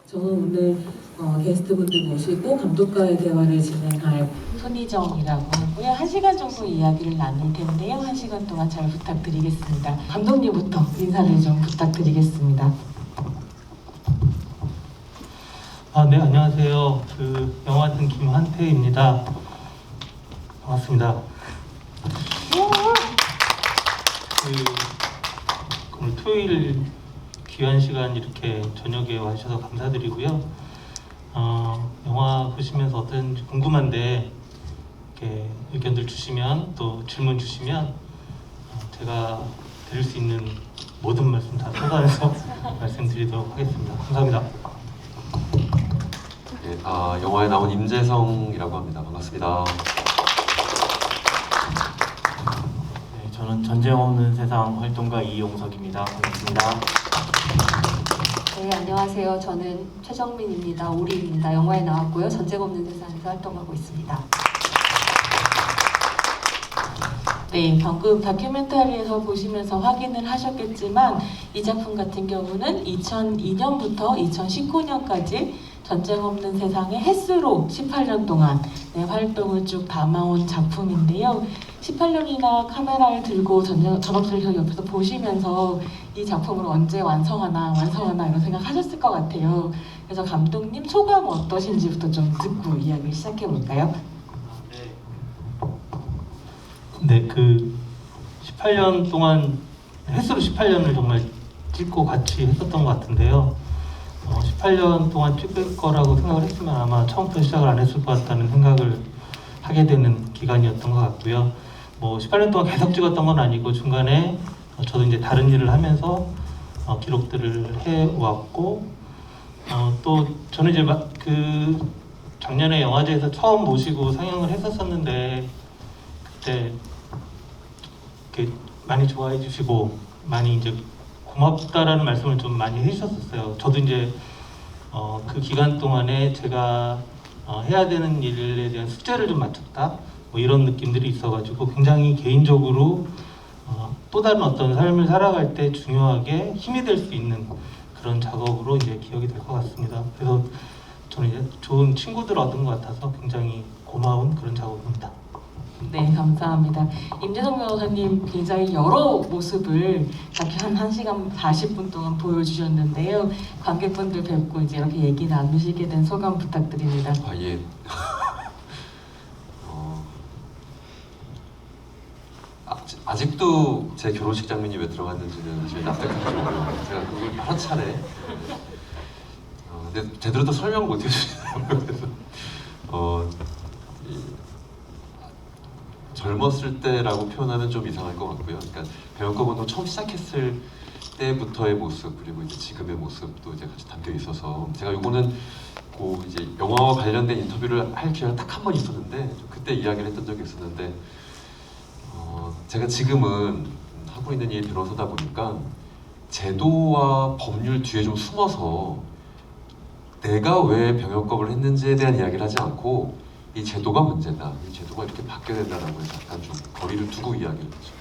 저는 오늘 게스트분들 모시고 감독과의 대화를 진행할 손희정이라고 하고요. 1시간 정도 이야기를 나눌 텐데요. 1시간 동안 잘 부탁드리겠습니다. 감독님부터 인사를 좀 부탁드리겠습니다. 네, 안녕하세요. 영화든 김한태입니다. 반갑습니다. 오늘 토요일 귀한 시간 이렇게 저녁에 와주셔서 감사드리고요. 영화 보시면서 어떤지 궁금한데 이렇게 의견들 주시면 또 질문 주시면 제가 드릴 수 있는 모든 말씀 다 쏟아내서 말씀드리도록 하겠습니다. 감사합니다. 네, 영화에 나온 임재성이라고 합니다. 반갑습니다. 네, 저는 전쟁 없는 세상 활동가 이용석입니다. 반갑습니다. 네, 안녕하세요. 저는 최정민입니다. 오리입니다. 영화에 나왔고요. 전쟁 없는 세상에서 활동하고 있습니다. 네, 방금 다큐멘터리에서 보시면서 확인을 하셨겠지만 이 작품 같은 경우는 2002년부터 2019년까지 전쟁 없는 세상의 햇수로 18년 동안 활동을 쭉 담아온 작품인데요. 18년이나 카메라를 들고 전업들 옆에서 보시면서 이 작품을 언제 완성하나 이런 생각하셨을 것 같아요. 그래서 감독님 소감 어떠신지부터 좀 듣고 이야기를 시작해 볼까요? 네, 18년 동안 햇수로 18년을 정말 찍고 같이 했었던 것 같은데요. 18년 동안 찍을 거라고 생각을 했으면 아마 처음부터 시작을 안 했을 것 같다는 생각을 하게 되는 기간이었던 것 같고요. 18년 동안 계속 찍었던 건 아니고 중간에 저도 이제 다른 일을 하면서 기록들을 해왔고 또 저는 이제 작년에 영화제에서 처음 모시고 상영을 했었었는데 그때 이렇게 많이 좋아해 주시고 많이 이제 고맙다라는 말씀을 좀 많이 해주셨었어요. 저도 이제 그 기간 동안에 제가 해야 되는 일에 대한 숙제를 좀 마쳤다 이런 느낌들이 있어가지고 굉장히 개인적으로 또 다른 어떤 삶을 살아갈 때 중요하게 힘이 될 수 있는 그런 작업으로 이제 기억이 될 것 같습니다. 그래서 저는 이제 좋은 친구들을 얻은 것 같아서 굉장히 고마운 그런 작업입니다. 네, 감사합니다. 임재성 변호사님 굉장히 여러 모습을 한 1시간 40분 동안 보여주셨는데요. 관객분들 뵙고 이제 이렇게 얘기 나누시게 된 소감 부탁드립니다. 예. 아직도 제 결혼식 장면이 왜 들어갔는지는 사실 납득하기 좀 어려워요. 제가 그걸 여러 차례 근데 제대로 또 설명을 못 해주시더라고요. 그래서 젊었을 때라고 표현하면 좀 이상할 것 같고요. 그러니까 배역과 운동 처음 시작했을 때부터의 모습 그리고 이제 지금의 모습도 이제 같이 담겨 있어서 제가 요거는 이제 영화와 관련된 인터뷰를 할 기회가 딱 한 번 있었는데 그때 이야기를 했던 적이 있었는데 제가 지금은 하고 있는 일 변호사다 보니까 제도와 법률 뒤에 좀 숨어서 내가 왜 병역법을 했는지에 대한 이야기를 하지 않고 이 제도가 문제다. 이 제도가 이렇게 바뀌어야 된다라고 해서 약간 좀 거리를 두고 이야기를 하죠.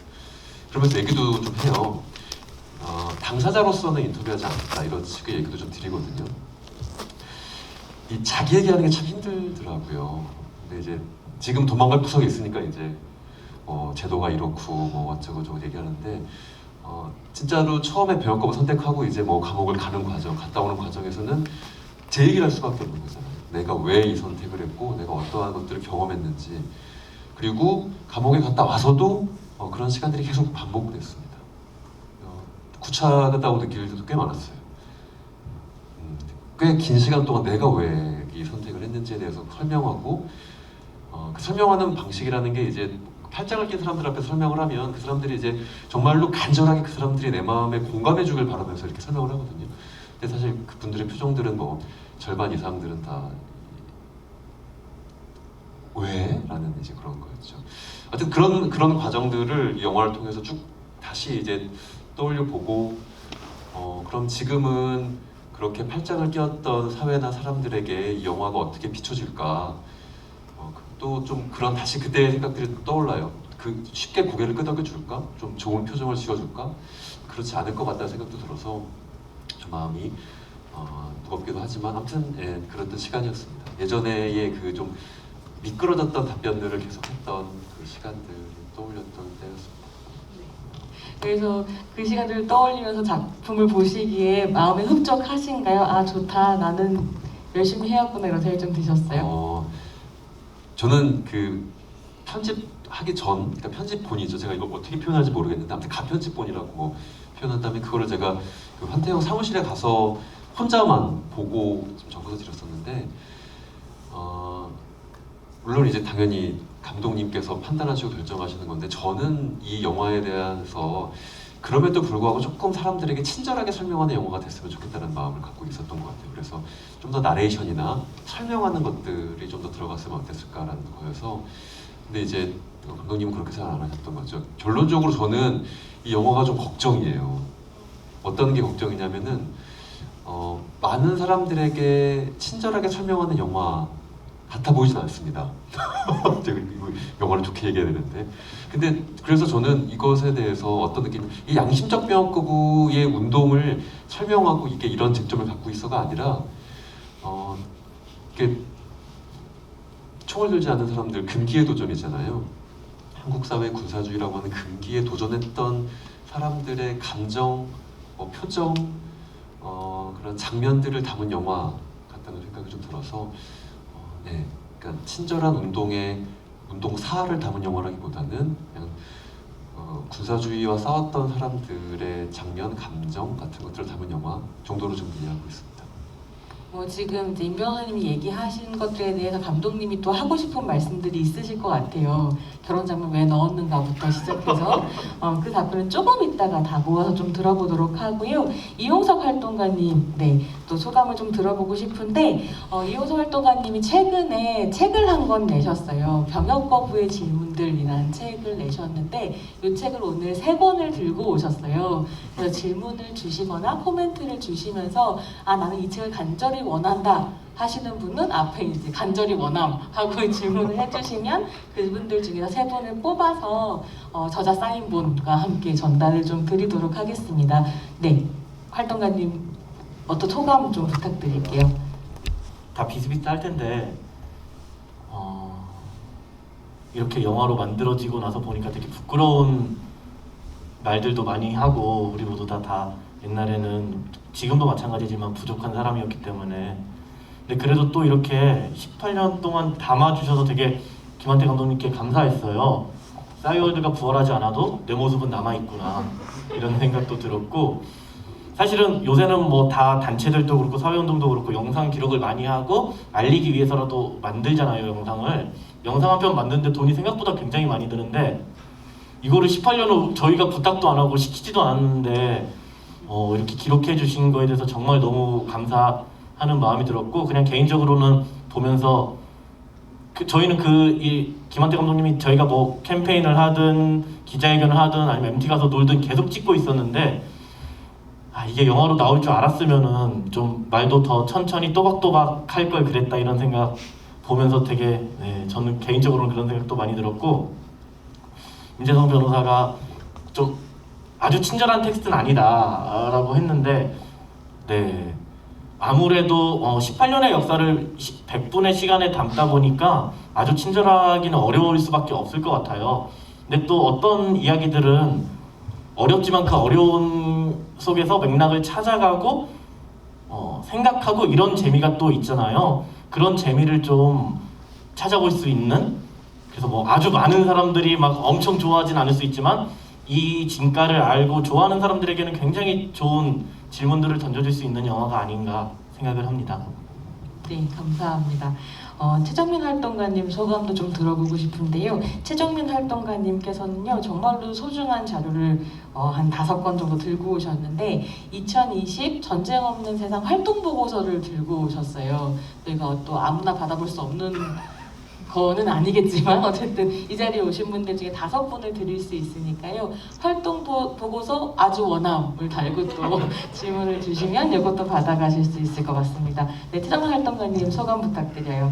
그러면서 얘기도 좀 해요. 당사자로서는 인터뷰하지 않겠다 이런 식의 얘기도 좀 드리거든요. 이 자기 얘기하는 게 참 힘들더라고요. 근데 이제 지금 도망갈 구석에 있으니까 이제 제도가 이렇고 어쩌고 저쩌고 얘기하는데 진짜로 처음에 병역법을 선택하고 이제 감옥을 가는 과정, 갔다 오는 과정에서는 제 얘기를 할 수밖에 없는 거잖아요. 내가 왜 이 선택을 했고 내가 어떠한 것들을 경험했는지 그리고 감옥에 갔다 와서도 그런 시간들이 계속 반복됐습니다. 9차 갔다 오는 길들도 꽤 많았어요. 꽤 긴 시간 동안 내가 왜 이 선택을 했는지에 대해서 설명하고 그 설명하는 방식이라는 게 이제 팔짱을 낀 사람들 앞에서 설명을 하면 그 사람들이 이제 정말로 간절하게 그 사람들이 내 마음에 공감해 주길 바라면서 이렇게 설명을 하거든요. 근데 사실 그분들의 표정들은 절반 이상들은 다 왜? 라는 이제 그런 거였죠. 하여튼 그런 과정들을 이 영화를 통해서 쭉 다시 이제 떠올려 보고 그럼 지금은 그렇게 팔짱을 끼었던 사회나 사람들에게 이 영화가 어떻게 비춰질까 또 좀 그런 다시 그때의 생각들이 떠올라요. 쉽게 고개를 끄덕여 줄까? 좀 좋은 표정을 지어줄까? 그렇지 않을 것 같다는 생각도 들어서 좀 마음이 무겁게 같기도 하지만 아무튼 예, 그랬던 시간이었습니다. 예전에의 그 좀 미끄러졌던 답변들을 계속했던 그 시간들을 떠올렸던 때였습니다. 그래서 그 시간들을 떠올리면서 작품을 보시기에 마음에 흡족하신가요? 아 좋다, 나는 열심히 해왔구나 이런 생각이 좀 드셨어요? 저는 그 편집하기 전, 그러니까 편집본이죠. 제가 이걸 어떻게 표현할지 모르겠는데 아무튼 가편집본이라고 표현한다면 그거를 제가 그 환태영 사무실에 가서 혼자만 보고 좀 적어서 드렸었는데 물론 이제 당연히 감독님께서 판단하시고 결정하시는 건데 저는 이 영화에 대해서 그럼에도 불구하고 조금 사람들에게 친절하게 설명하는 영화가 됐으면 좋겠다는 마음을 갖고 있었던 것 같아요. 그래서 좀 더 나레이션이나 설명하는 것들이 좀 더 들어갔으면 어땠을까라는 거여서 근데 이제 감독님은 그렇게 생각 안 하셨던 거죠. 결론적으로 저는 이 영화가 좀 걱정이에요. 어떤 게 걱정이냐면은 많은 사람들에게 친절하게 설명하는 영화 같아 보이진 않습니다. 제가 이거 영화를 좋게 얘기해야 되는데 근데 그래서 저는 이것에 대해서 어떤 느낌, 이 양심적 병역거부의 운동을 설명하고 이게 이런 쟁점을 갖고 있어가 아니라 이게 총을 들지 않는 사람들 금기의 도전이잖아요. 한국 사회 군사주의라고 하는 금기에 도전했던 사람들의 감정, 표정, 그런 장면들을 담은 영화 같다는 생각이 좀 들어서 네, 그러니까 친절한 운동사를 담은 영화라기보다는 그냥 군사주의와 싸웠던 사람들의 장면, 감정 같은 것들을 담은 영화 정도로 좀 이해하고 있습니다. 지금 이제 임 변호사님이 얘기하신 것들에 대해서 감독님이 또 하고 싶은 말씀들이 있으실 것 같아요. 결혼 장면 왜 넣었는가부터 시작해서 그 답변은 조금 이따가 다 모아서 좀 들어보도록 하고요. 이용석 활동가님, 네, 또 소감을 좀 들어보고 싶은데 이용석 활동가님이 최근에 책을 한 권 내셨어요. 병역 거부의 질문들이라는 책을 내셨는데 이 책을 오늘 3권을 들고 오셨어요. 그래서 질문을 주시거나 코멘트를 주시면서 아 나는 이 책을 간절히 원한다 하시는 분은 앞에 이제 간절히 원함 하고 질문을 해주시면 그분들 중에서 3분을 뽑아서 저자 사인본과 함께 전달을 좀 드리도록 하겠습니다. 네, 활동가님 어떤 소감 좀 부탁드릴게요. 다 비슷비슷할 텐데 이렇게 영화로 만들어지고 나서 보니까 되게 부끄러운 말들도 많이 하고 우리 모두 다 옛날에는 지금도 마찬가지지만 부족한 사람이었기 때문에 근데 그래도 또 이렇게 18년 동안 담아주셔서 되게 김한태 감독님께 감사했어요. 싸이월드가 부활하지 않아도 내 모습은 남아있구나 이런 생각도 들었고 사실은 요새는 뭐 다 단체들도 그렇고 사회운동도 그렇고 영상 기록을 많이 하고 알리기 위해서라도 만들잖아요. 영상 한 편 만드는데 돈이 생각보다 굉장히 많이 드는데 이거를 18년을 저희가 부탁도 안 하고 시키지도 않았는데 이렇게 기록해 주신 거에 대해서 정말 너무 감사하는 마음이 들었고 그냥 개인적으로는 보면서 저희는 이 김한태 감독님이 저희가 뭐 캠페인을 하든 기자회견을 하든 아니면 MT 가서 놀든 계속 찍고 있었는데 이게 영화로 나올 줄 알았으면은 좀 말도 더 천천히 또박또박 할 걸 그랬다 이런 생각 보면서 되게 저는 개인적으로는 그런 생각도 많이 들었고 임재성 변호사가 좀 아주 친절한 텍스트는 아니다 라고 했는데 아무래도 18년의 역사를 100분의 시간에 담다 보니까 아주 친절하기는 어려울 수밖에 없을 것 같아요. 근데 또 어떤 이야기들은 어렵지만 그 어려운 속에서 맥락을 찾아가고 생각하고 이런 재미가 또 있잖아요. 그런 재미를 좀 찾아볼 수 있는 그래서 뭐 아주 많은 사람들이 막 엄청 좋아하진 않을 수 있지만 이 진가를 알고 좋아하는 사람들에게는 굉장히 좋은 질문들을 던져줄 수 있는 영화가 아닌가 생각을 합니다. 네, 감사합니다. 최정민 활동가님 소감도 좀 들어보고 싶은데요. 최정민 활동가님께서는요 정말로 소중한 자료를 한 5권 정도 들고 오셨는데 2020 전쟁 없는 세상 활동 보고서를 들고 오셨어요. 이거 또 아무나 받아볼 수 없는 거는 아니겠지만 어쨌든 이 자리에 오신 분들 중에 5분을 드릴 수 있으니까요. 활동 보고서 아주 원함을 달고 또 질문을 주시면 이것도 받아가실 수 있을 것 같습니다. 네, 최정민 활동가님 소감 부탁드려요.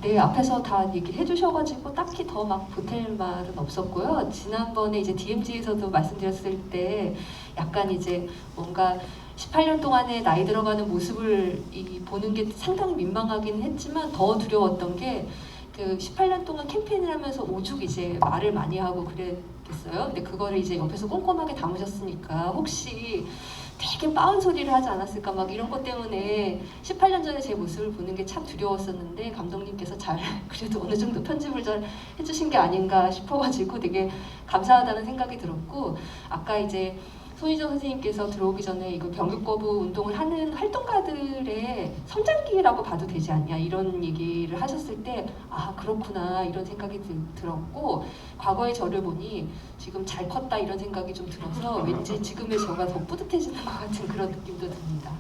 네, 앞에서 다 얘기해 주셔가지고 딱히 더 막 보탤 말은 없었고요. 지난번에 이제 DMZ에서도 말씀드렸을 때 약간 이제 뭔가 18년 동안에 나이 들어가는 모습을 보는 게 상당히 민망하긴 했지만 더 두려웠던 게 그 18년 동안 캠페인을 하면서 오죽 이제 말을 많이 하고 그랬겠어요. 근데 그거를 이제 옆에서 꼼꼼하게 담으셨으니까 혹시 되게 빠은 소리를 하지 않았을까 막 이런 것 때문에 18년 전에 제 모습을 보는 게 참 두려웠었는데 감독님께서 잘 그래도 어느 정도 편집을 잘 해주신 게 아닌가 싶어가지고 되게 감사하다는 생각이 들었고 아까 이제 손희정 선생님께서 들어오기 전에 이거 병역 거부 운동을 하는 활동가들의 성장기라고 봐도 되지 않냐 이런 얘기를 하셨을 때 아 그렇구나 이런 생각이 들었고 과거의 저를 보니 지금 잘 컸다 이런 생각이 좀 들어서 왠지 지금의 저가 더 뿌듯해지는 것 같은 그런 느낌도 듭니다.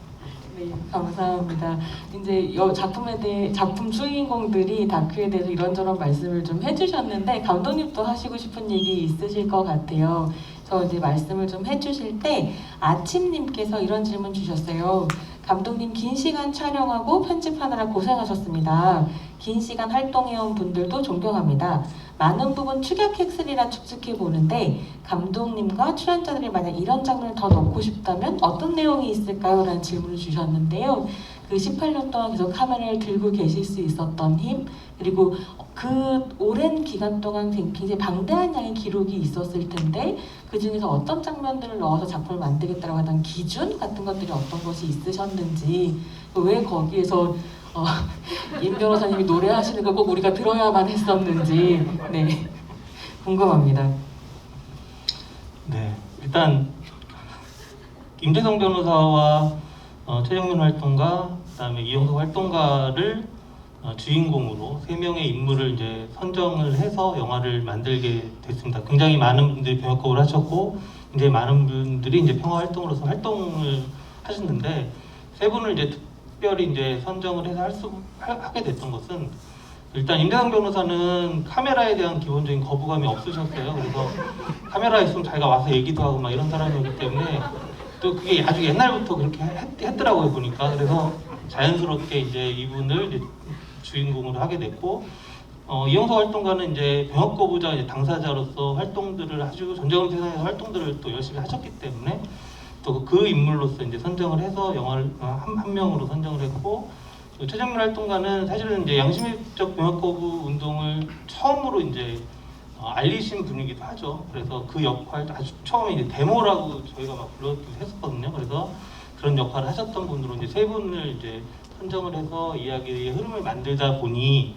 네, 감사합니다. 이제 이 작품에 대해 작품 주인공들이 다큐에 대해서 이런저런 말씀을 좀 해주셨는데 감독님도 하시고 싶은 얘기 있으실 것 같아요. 저 이제 말씀을 좀 해주실 때 아침님께서 이런 질문 주셨어요. 감독님 긴 시간 촬영하고 편집하느라 고생하셨습니다. 긴 시간 활동해온 분들도 존경합니다. 많은 부분 축약했으리라 추측해 보는데 감독님과 출연자들이 만약 이런 장면을 더 넣고 싶다면 어떤 내용이 있을까요? 라는 질문을 주셨는데요. 그 18년 동안 계속 카메라를 들고 계실 수 있었던 힘 그리고 그 오랜 기간 동안 굉장히 방대한 양의 기록이 있었을 텐데 그 중에서 어떤 장면들을 넣어서 작품을 만들겠다고 하던 기준 같은 것들이 어떤 것이 있으셨는지 왜 거기에서 임 변호사님이 노래하시는 걸 꼭 우리가 들어야만 했었는지 네 궁금합니다. 네, 일단 임재성 변호사와 최정민 활동가, 그다음에 이영석 활동가를 주인공으로 세 명의 인물을 이제 선정을 해서 영화를 만들게 됐습니다. 굉장히 많은 분들이 병역 거부를 하셨고, 이제 많은 분들이 이제 평화 활동으로서 활동을 하셨는데 세 분을 이제 특별히 이제 선정을 해서 하게 됐던 것은 일단 임재성 변호사는 카메라에 대한 기본적인 거부감이 없으셨어요. 그래서 카메라에 있으면 자기가 와서 얘기도 하고 막 이런 사람이었기 때문에 또 그게 아주 옛날부터 그렇게 했더라고요 보니까. 그래서 자연스럽게 이제 이분을 이제 주인공으로 하게 됐고 이영석 활동가는 이제 병역 거부자 이제 당사자로서 활동들을 아주 전쟁 세상에서 활동들을 또 열심히 하셨기 때문에 또 그 인물로서 이제 선정을 해서 영화를 한 명으로 선정을 했고 최정민 활동가는 사실은 이제 양심적 병역 거부 운동을 처음으로 이제 알리신 분이기도 하죠. 그래서 그 역할도 아주 처음에 이제 데모라고 저희가 막 불러기도 했었거든요. 그래서 그런 역할을 하셨던 분으로 이제 세 분을 이제 선정을 해서 이야기의 흐름을 만들다 보니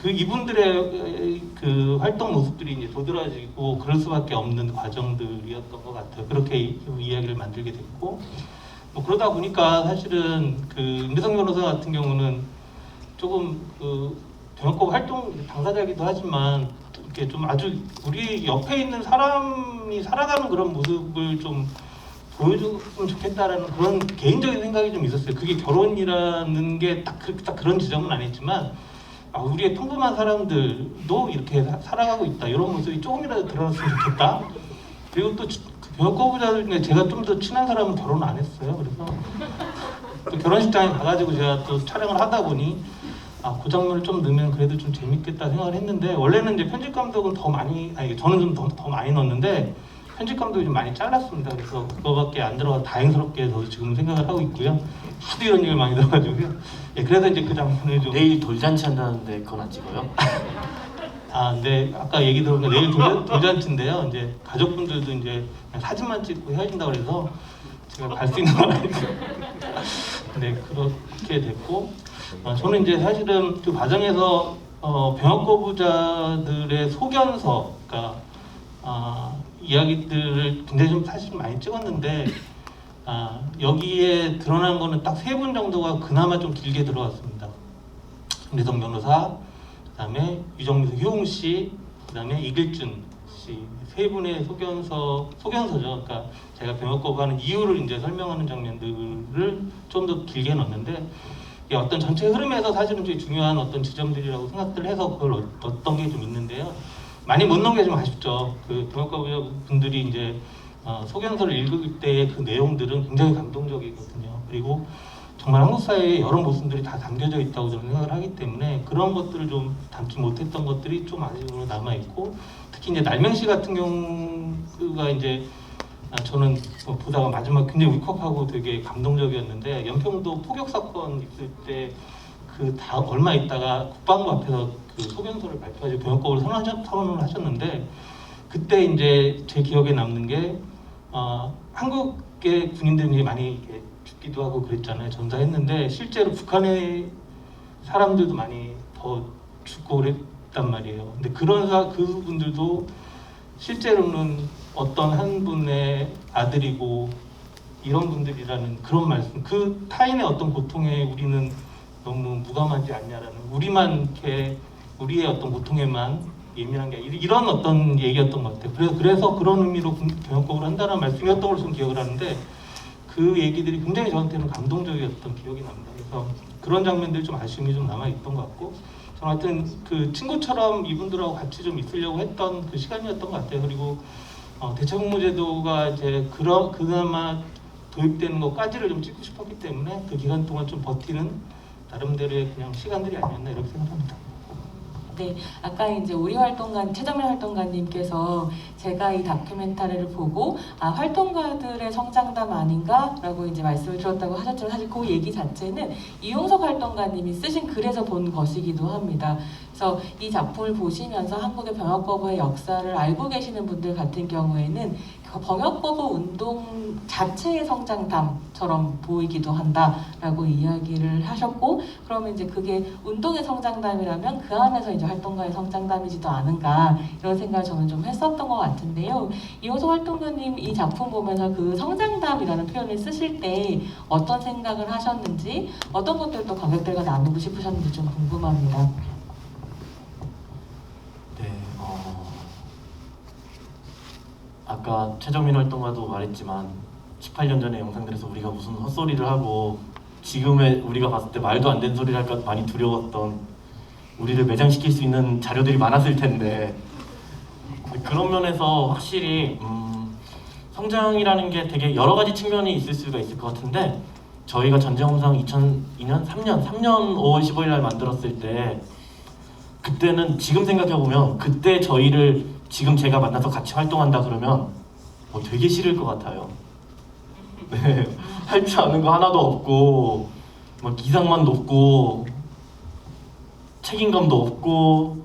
그 이분들의 그 활동 모습들이 이제 도드라지고 그럴 수밖에 없는 과정들이었던 것 같아요. 그렇게 이야기를 만들게 됐고 뭐 그러다 보니까 사실은 그 임재성 변호사 같은 경우는 조금 그 병역거부 활동 당사자이기도 하지만 이렇게 좀 아주 우리 옆에 있는 사람이 살아가는 그런 모습을 좀 보여줬으면 좋겠다라는 그런 개인적인 생각이 좀 있었어요. 그게 결혼이라는 게 딱 그런 지점은 아니지만 우리의 평범한 사람들도 이렇게 살아가고 있다. 이런 모습이 조금이라도 드러났으면 좋겠다. 그리고 또 병역 거부자들 중에 제가 좀 더 친한 사람은 결혼을 안 했어요. 그래서 또 결혼식장에 가가지고 제가 또 촬영을 하다 보니 그 장면을 좀 넣으면 그래도 좀 재밌겠다 생각을 했는데 원래는 이제 편집 감독은 더 많이 저는 좀 더 많이 넣었는데 편집 감독이 좀 많이 잘랐습니다. 그래서 그거밖에 안 들어가 다행스럽게 저 지금 생각을 하고 있고요. 하도 이런 얘기를 많이 들어가지고요. 예, 그래서 이제 그 장면을 좀 내일 돌잔치 한다는데 그건 안 찍어요? 네, 아까 얘기 들어보니까 내일 돌잔치인데요. 이제 가족분들도 이제 그냥 사진만 찍고 헤어진다고 그래서 제가 갈 수 있는 건 아니고 네, 그렇게 됐고 저는 이제 사실은 그 과정에서 병역 거부자들의 소견서, 그러니까 이야기들을 굉장히 좀 사실 많이 찍었는데 여기에 드러난 거는 딱 세 분 정도가 그나마 좀 길게 들어왔습니다. 임재성 변호사, 그다음에 유정미소 효웅 씨, 그다음에 이길준 씨 세 분의 소견서죠. 그러니까 제가 병역 거부하는 이유를 이제 설명하는 장면들을 좀 더 길게 넣었는데 이게 어떤 전체 흐름에서 사실은 되게 중요한 어떤 지점들이라고 생각들 해서 그걸 넣었던 게 좀 있는데요. 많이 못 넣은 게 좀 아쉽죠. 그 병역 거부자 분들이 이제 소견서를 읽을 때의 그 내용들은 굉장히 감동적이거든요. 그리고 정말 한국 사회의 여러 모습들이 다 담겨져 있다고 저는 생각을 하기 때문에 그런 것들을 좀 담지 못했던 것들이 좀 아쉬움으로 남아 있고 특히 이제 날명 씨 같은 경우가 이제 저는 보다가 마지막 굉장히 울컥하고 되게 감동적이었는데, 연평도 포격 사건 있을 때 그 다 얼마 있다가 국방부 앞에서 그 소견서를 발표하시고 병역법을 선언을 하셨는데, 그때 이제 제 기억에 남는 게 한국의 군인들이 많이 이렇게 죽기도 하고 그랬잖아요. 전사했는데 실제로 북한의 사람들도 많이 더 죽고 그랬단 말이에요. 근데 그분들도 실제로는 어떤 한 분의 아들이고 이런 분들이라는 그런 말씀, 그 타인의 어떤 고통에 우리는 너무 무감하지 않냐라는, 우리만 이렇게 우리의 어떤 고통에만 예민한 게 이런 어떤 얘기였던 것 같아요. 그래서 그런 의미로 병역법을 한다는 말씀이었던 걸로 좀 기억을 하는데, 그 얘기들이 굉장히 저한테는 감동적이었던 기억이 납니다. 그래서 그런 장면들이 좀 아쉬움이 좀 남아 있던 것 같고, 저는 하여튼 그 친구처럼 이분들하고 같이 좀 있으려고 했던 그 시간이었던 것 같아요. 그리고 대체복무제도가 이제 그나마 도입되는 것까지를 좀 찍고 싶었기 때문에 그 기간 동안 좀 버티는 나름대로의 그냥 시간들이 아니었나 이렇게 생각합니다. 네, 아까 이제 우리 활동가 최정민 활동가님께서 제가 이 다큐멘터리를 보고 활동가들의 성장담 아닌가라고 이제 말씀을 드렸다고 하셨지만, 사실 그 얘기 자체는 이용석 활동가님이 쓰신 글에서 본 것이기도 합니다. 그래서 이 작품을 보시면서 한국의 병역거부의 역사를 알고 계시는 분들 같은 경우에는 병역거부 운동 자체의 성장담처럼 보이기도 한다라고 이야기를 하셨고, 그러면 이제 그게 운동의 성장담이라면 그 안에서 이제 활동가의 성장담이지도 않은가, 이런 생각을 저는 좀 했었던 것 같은데요. 이호석 활동가님 이 작품 보면서 그 성장담이라는 표현을 쓰실 때 어떤 생각을 하셨는지, 어떤 것들도 관객들과 나누고 싶으셨는지 좀 궁금합니다. 네, 아까 최정민 활동가도 말했지만 18년 전의 영상들에서 우리가 무슨 헛소리를 하고 지금의 우리가 봤을 때 말도 안 되는 소리를 할까 많이 두려웠던, 우리를 매장시킬 수 있는 자료들이 많았을 텐데, 그런 면에서 확실히 성장이라는 게 되게 여러 가지 측면이 있을 수가 있을 것 같은데, 저희가 전쟁엄상 2002년 3년 5월 15일 날 만들었을 때, 그때는 지금 생각해보면 그때 저희를 지금 제가 만나서 같이 활동한다 그러면 되게 싫을 것 같아요. 네, 할 줄 아는 거 하나도 없고 막 이상만 높고 책임감도 없고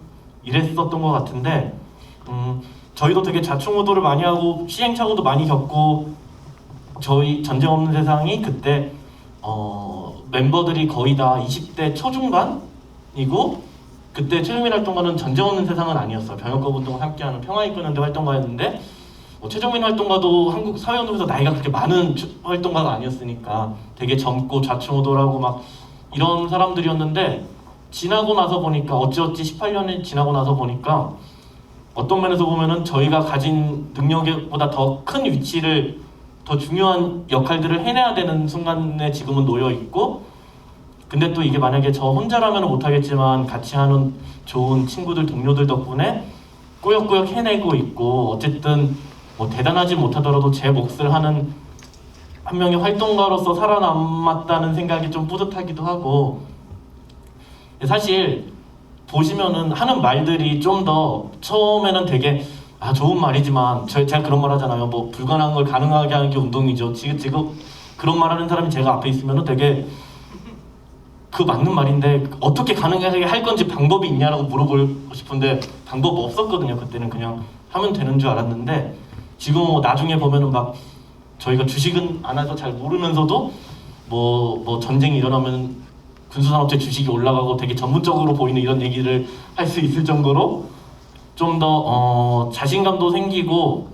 이랬었던 것 같은데, 저희도 되게 좌충우돌을 많이 하고 시행착오도 많이 겪고, 저희 전쟁 없는 세상이 그때 멤버들이 거의 다 20대 초중반이고, 그때 최정민 활동가는 전쟁 없는 세상은 아니었어요. 병역거부 운동을 함께하는 평화 이끄는데 활동가였는데, 최정민 활동가도 한국 사회운동에서 나이가 그렇게 많은 활동가가 아니었으니까 되게 젊고 좌충우돌하고 막 이런 사람들이었는데, 지나고 나서 보니까 어찌어찌 18년이 지나고 나서 보니까 어떤 면에서 보면은 저희가 가진 능력보다 더 큰 위치를, 더 중요한 역할들을 해내야 되는 순간에 지금은 놓여 있고, 근데 또 이게 만약에 저 혼자라면 못하겠지만 같이 하는 좋은 친구들, 동료들 덕분에 꾸역꾸역 해내고 있고, 어쨌든 대단하지 못하더라도 제 몫을 하는 한 명의 활동가로서 살아남았다는 생각이 좀 뿌듯하기도 하고, 사실 보시면은 하는 말들이 좀 더 처음에는 되게 좋은 말이지만, 제가 그런 말 하잖아요. 불가능한 걸 가능하게 하는 게 운동이죠. 지금 그런 말 하는 사람이 제가 앞에 있으면은 되게 그 맞는 말인데 어떻게 가능하게 할 건지 방법이 있냐라고 물어보고 싶은데 방법 없었거든요. 그때는 그냥 하면 되는 줄 알았는데, 지금 나중에 보면은 막 저희가 주식은 안 해서 잘 모르면서도 뭐 전쟁이 일어나면 군수산업체 주식이 올라가고 되게 전문적으로 보이는 이런 얘기를 할 수 있을 정도로 좀 더 자신감도 생기고,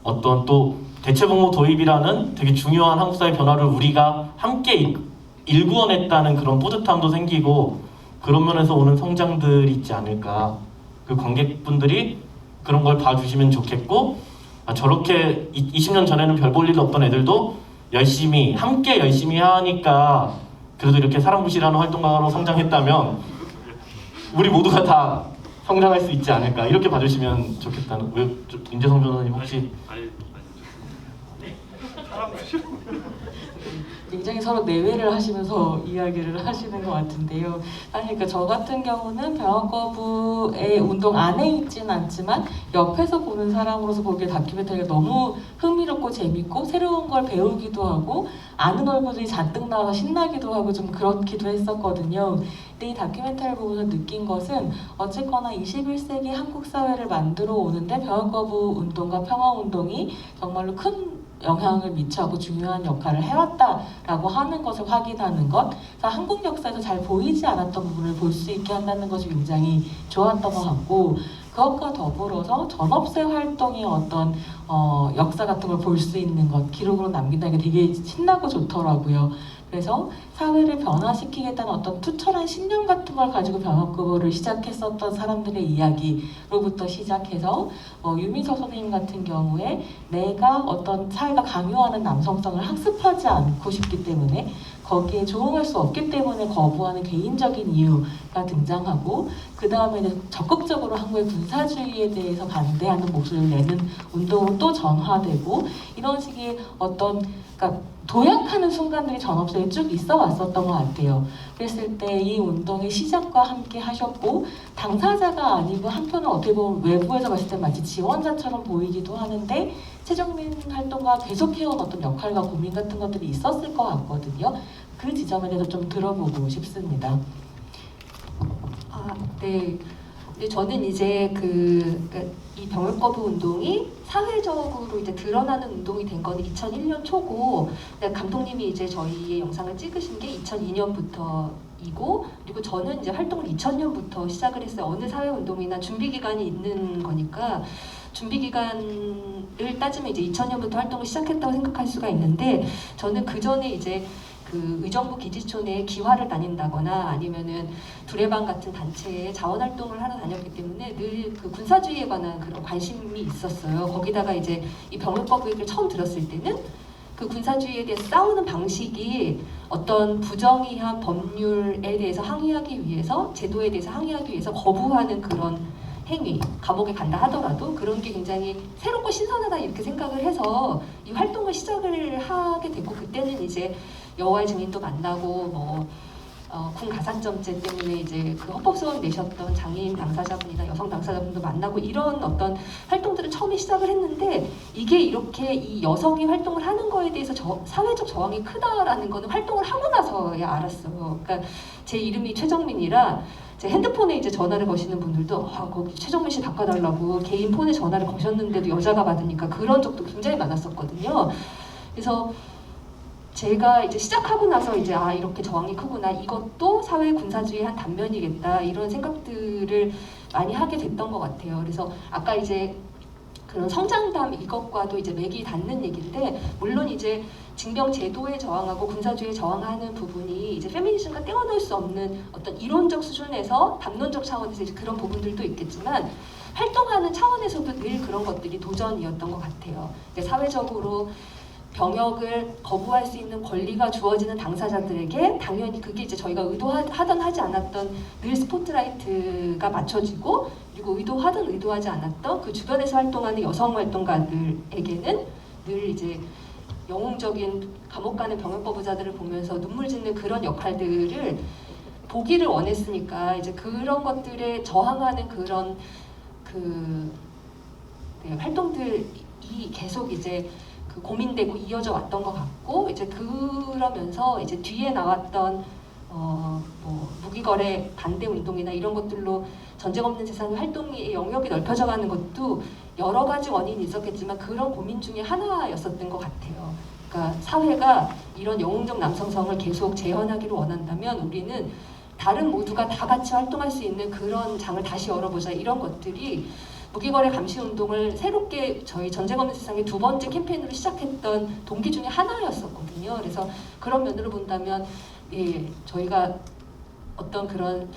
어떤 또 대체복무 도입이라는 되게 중요한 한국 사회 변화를 우리가 함께 일구어냈다는 그런 뿌듯함도 생기고, 그런 면에서 오는 성장들이 있지 않을까. 그 관객분들이 그런 걸 봐주시면 좋겠고, 저렇게 20년 전에는 별 볼 일 없던 애들도 함께 열심히 하니까 그래도 이렇게 사랑부시라는 활동가로 성장했다면 우리 모두가 다 성장할 수 있지 않을까, 이렇게 봐주시면 좋겠다는. 임재성 변호사님 혹시? 굉장히 서로 내외를 하시면서 이야기를 하시는 것 같은데요. 아니, 그러니까 저 같은 경우는 병역 거부의 운동 안에 있진 않지만 옆에서 보는 사람으로서 보기에 다큐멘터리가 너무 흥미롭고 재밌고 새로운 걸 배우기도 하고 아는 얼굴들이 잔뜩 나와서 신나기도 하고 좀 그렇기도 했었거든요. 근데 이 다큐멘터리를 보면서 느낀 것은 어쨌거나 21세기 한국 사회를 만들어 오는데 병역 거부 운동과 평화 운동이 정말로 큰 영향을 미쳐하고 중요한 역할을 해왔다라고 하는 것을 확인하는 것, 그래서 한국 역사에서 잘 보이지 않았던 부분을 볼 수 있게 한다는 것이 굉장히 좋았던 것 같고, 그것과 더불어서 전업세 활동의 어떤 역사 같은 걸 볼 수 있는 것, 기록으로 남긴다는 게 되게 신나고 좋더라고요. 그래서 사회를 변화시키겠다는 어떤 투철한 신념 같은 걸 가지고 병역거부를 시작했었던 사람들의 이야기로부터 시작해서 유민석 선생님 같은 경우에 내가 어떤 사회가 강요하는 남성성을 학습하지 않고 싶기 때문에 거기에 조응할 수 없기 때문에 거부하는 개인적인 이유가 등장하고, 그 다음에 이제 적극적으로 한국의 군사주의에 대해서 반대하는 목소리를 내는 운동으로 또 전화되고, 이런 식의 어떤, 그러니까 도약하는 순간들이 전업세에 쭉 있어 왔었던 것 같아요. 그랬을 때 이 운동의 시작과 함께 하셨고, 당사자가 아니고 한편은 어떻게 보면 외부에서 봤을 때 마치 지원자처럼 보이기도 하는데 최정민 활동가 계속해온 어떤 역할과 고민 같은 것들이 있었을 것 같거든요. 그 지점에 대해서 좀 들어보고 싶습니다. 네. 근데 저는 이제 이 병역 거부 운동이 사회적으로 이제 드러나는 운동이 된 건 2001년 초고, 감독님이 이제 저희의 영상을 찍으신 게 2002년부터이고, 그리고 저는 이제 활동을 2000년부터 시작을 했어요. 어느 사회 운동이나 준비 기간이 있는 거니까 준비 기간을 따지면 이제 2000년부터 활동을 시작했다고 생각할 수가 있는데, 저는 그 전에 이제 그 의정부 기지촌에 기화를 다닌다거나 아니면은 두레방 같은 단체에 자원활동을 하러 다녔기 때문에 늘 그 군사주의에 관한 그런 관심이 있었어요. 거기다가 이제 이 병역거부 얘기를 처음 들었을 때는 그 군사주의에 대해서 싸우는 방식이 어떤 부정의한 법률에 대해서 항의하기 위해서, 제도에 대해서 항의하기 위해서 거부하는 그런 행위, 감옥에 간다 하더라도 그런 게 굉장히 새롭고 신선하다 이렇게 생각을 해서 이 활동을 시작을 하게 됐고, 그때는 이제 여호와의 증인도 만나고 군 가산점제 때문에 이제 그 헌법소원 내셨던 장애인 당사자분이나 여성 당사자분도 만나고 이런 어떤 활동들을 처음에 시작을 했는데, 이게 이렇게 이 여성이 활동을 하는 거에 대해서 사회적 저항이 크다라는 거는 활동을 하고 나서야 알았어요. 그러니까 제 이름이 최정민이라 제 핸드폰에 이제 전화를 거시는 분들도 거기 최정민 씨 바꿔달라고 개인 폰에 전화를 거셨는데도 여자가 받으니까 그런 적도 굉장히 많았었거든요. 그래서 제가 이제 시작하고 나서 이제 이렇게 저항이 크구나, 이것도 사회 군사주의의 한 단면이겠다, 이런 생각들을 많이 하게 됐던 것 같아요. 그래서 아까 이제 그런 성장담 이것과도 이제 맥이 닿는 얘기인데, 물론 이제 징병 제도에 저항하고 군사주의에 저항하는 부분이 이제 페미니즘과 떼어놓을 수 없는 어떤 이론적 수준에서 담론적 차원에서 이제 그런 부분들도 있겠지만, 활동하는 차원에서도 늘 그런 것들이 도전이었던 것 같아요. 사회적으로 병역을 거부할 수 있는 권리가 주어지는 당사자들에게 당연히 그게 이제 저희가 의도하던 하지 않았던 늘 스포트라이트가 맞춰지고, 그리고 의도하든 의도하지 않았던 그 주변에서 활동하는 여성 활동가들에게는 늘 이제 영웅적인 감옥 가는 병역 거부자들을 보면서 눈물 짓는 그런 역할들을 보기를 원했으니까, 이제 그런 것들에 저항하는 그런 활동들이 계속 이제 고민되고 이어져 왔던 것 같고, 이제 그러면서 이제 뒤에 나왔던 무기거래 반대 운동이나 이런 것들로 전쟁 없는 세상의 활동의 영역이 넓혀져가는 것도 여러 가지 원인이 있었겠지만 그런 고민 중에 하나였었던 것 같아요. 그러니까 사회가 이런 영웅적 남성성을 계속 재현하기를 원한다면 우리는 다른 모두가 다 같이 활동할 수 있는 그런 장을 다시 열어보자, 이런 것들이 무기거래 감시 운동을 새롭게 저희 전쟁 없는 세상의 두 번째 캠페인으로 시작했던 동기 중에 하나였었거든요. 그래서 그런 면으로 본다면 저희가 어떤 그런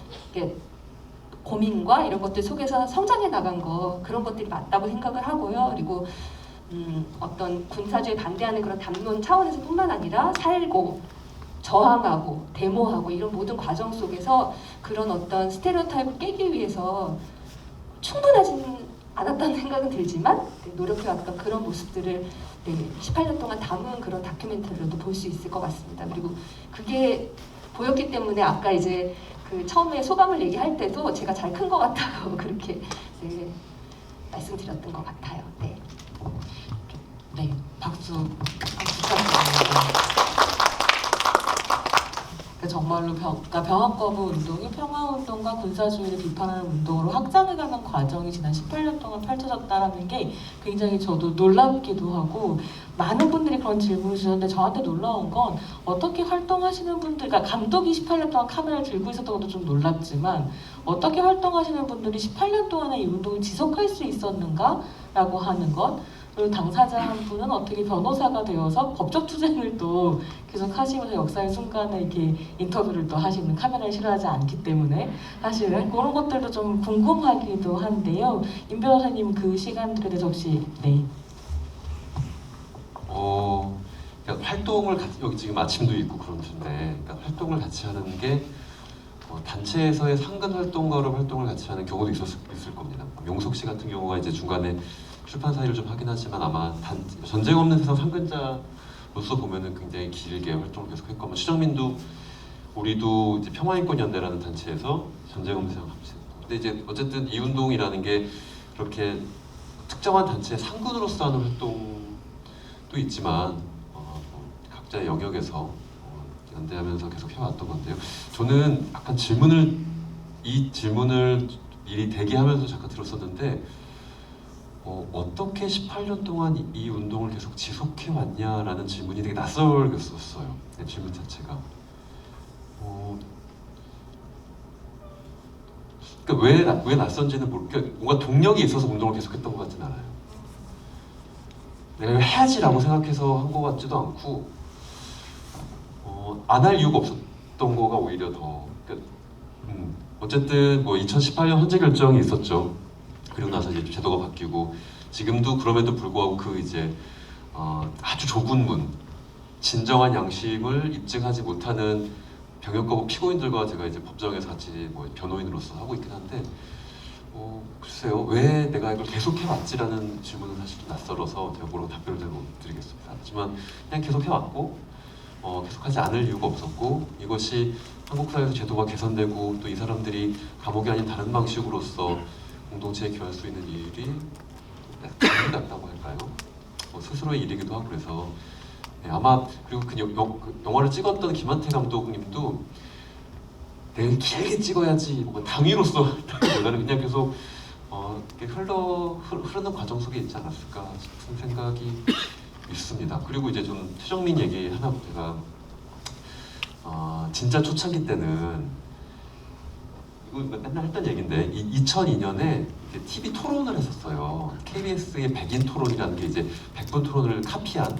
고민과 이런 것들 속에서 성장해 나간 그런 것들이 맞다고 생각을 하고요. 그리고 어떤 군사주의에 반대하는 그런 담론 차원에서 뿐만 아니라 살고 저항하고 데모하고 이런 모든 과정 속에서 그런 어떤 스테레오타입을 깨기 위해서 충분하진 않았다는 생각은 들지만 노력해왔던 그런 모습들을 18년 동안 담은 그런 다큐멘터리로도 볼 수 있을 것 같습니다. 그리고 그게 보였기 때문에 아까 이제 그 처음에 소감을 얘기할 때도 제가 잘 큰 것 같다고 그렇게 말씀드렸던 것 같아요. 네. 네, 박수 부탁드립니다. 정말로 병합 거부 운동이 평화운동과 군사주의를 비판하는 운동으로 확장해가는 과정이 지난 18년 동안 펼쳐졌다는 게 굉장히 저도 놀랍기도 하고, 많은 분들이 그런 질문을 주셨는데 저한테 놀라운 건 어떻게 활동하시는 분들, 그러니까 감독이 18년 동안 카메라를 들고 있었던 것도 좀 놀랍지만 어떻게 활동하시는 분들이 18년 동안에 이 운동을 지속할 수 있었는가라고 하는 것, 그리고 당사자 한 분은 어떻게 변호사가 되어서 법적 투쟁을 또 계속 하시면서 역사의 순간에 이렇게 인터뷰를 또 하시는, 카메라에 싫어하지 않기 때문에 사실은 그런 것들도 좀 궁금하기도 한데요. 임 변호사님 그 시간들에 대해서 혹시 그러니까 활동을 여기 지금 아침도 있고 그런데, 그러니까 활동을 같이 하는 게 단체에서의 상근 활동가로 활동을 같이 하는 경우도 있을 겁니다. 용석 씨 같은 경우가 이제 중간에 출판사 일을 좀 하긴 하지만 아마 전쟁 없는 세상 상근자로서 보면은 굉장히 길게 활동을 계속했고, 뭐 추정민도 우리도 이제 평화인권연대라는 단체에서 전쟁 없는 세상 같이 했고, 근데 이제 어쨌든 이 운동이라는 게 그렇게 특정한 단체의 상근으로서 하는 활동도 있지만 각자의 영역에서 연대하면서 계속 해왔던 건데요. 저는 약간 이 질문을 미리 대기하면서 잠깐 들었었는데, 어떻게 18년 동안 이 운동을 계속 지속해 왔냐라는 질문이 되게 낯설었어요. 질문 자체가. 그러니까 왜 낯선지는 모르겠고, 뭔가 동력이 있어서 운동을 계속했던 것 같진 않아요. 내가 이거 해야지라고 생각해서 한 것 같지도 않고, 안 할 이유가 없었던 거가 오히려 더. 그러니까, 어쨌든 뭐 2018년 헌재 결정이 있었죠. 그리고 나서 이제 제도가 바뀌고, 지금도 그럼에도 불구하고 그 이제 아주 좁은 문, 진정한 양심을 입증하지 못하는 병역거부 피고인들과 제가 이제 법정에서 같이 뭐 변호인으로서 하고 있긴 한데, 글쎄요, 왜 내가 이걸 계속해 왔지라는 질문은 사실 좀 낯설어서 제가 뭐라고 답변을 잘 못 드리겠습니다. 하지만 그냥 계속해 왔고, 계속하지 않을 이유가 없었고, 이것이 한국 사회에서 제도가 개선되고 또 이 사람들이 감옥이 아닌 다른 방식으로서 공동체에 기여할 수 있는 일이 당연히 같다고 할까요? 스스로의 일이기도 하고 그래서 아마, 그리고 그 영화를 찍었던 김한태 감독님도 내가 길게 찍어야지 뭔가 당위로서 나는 그냥 계속 흐르는 과정 속에 있지 않았을까 싶은 생각이 있습니다. 그리고 이제 좀 최정민 얘기 하나, 제가 진짜 초창기 때는 이거 맨날 했던 얘기인데 2002년에 TV 토론을 했었어요. KBS의 백인 토론이라는 게 이제 100분 토론을 카피한,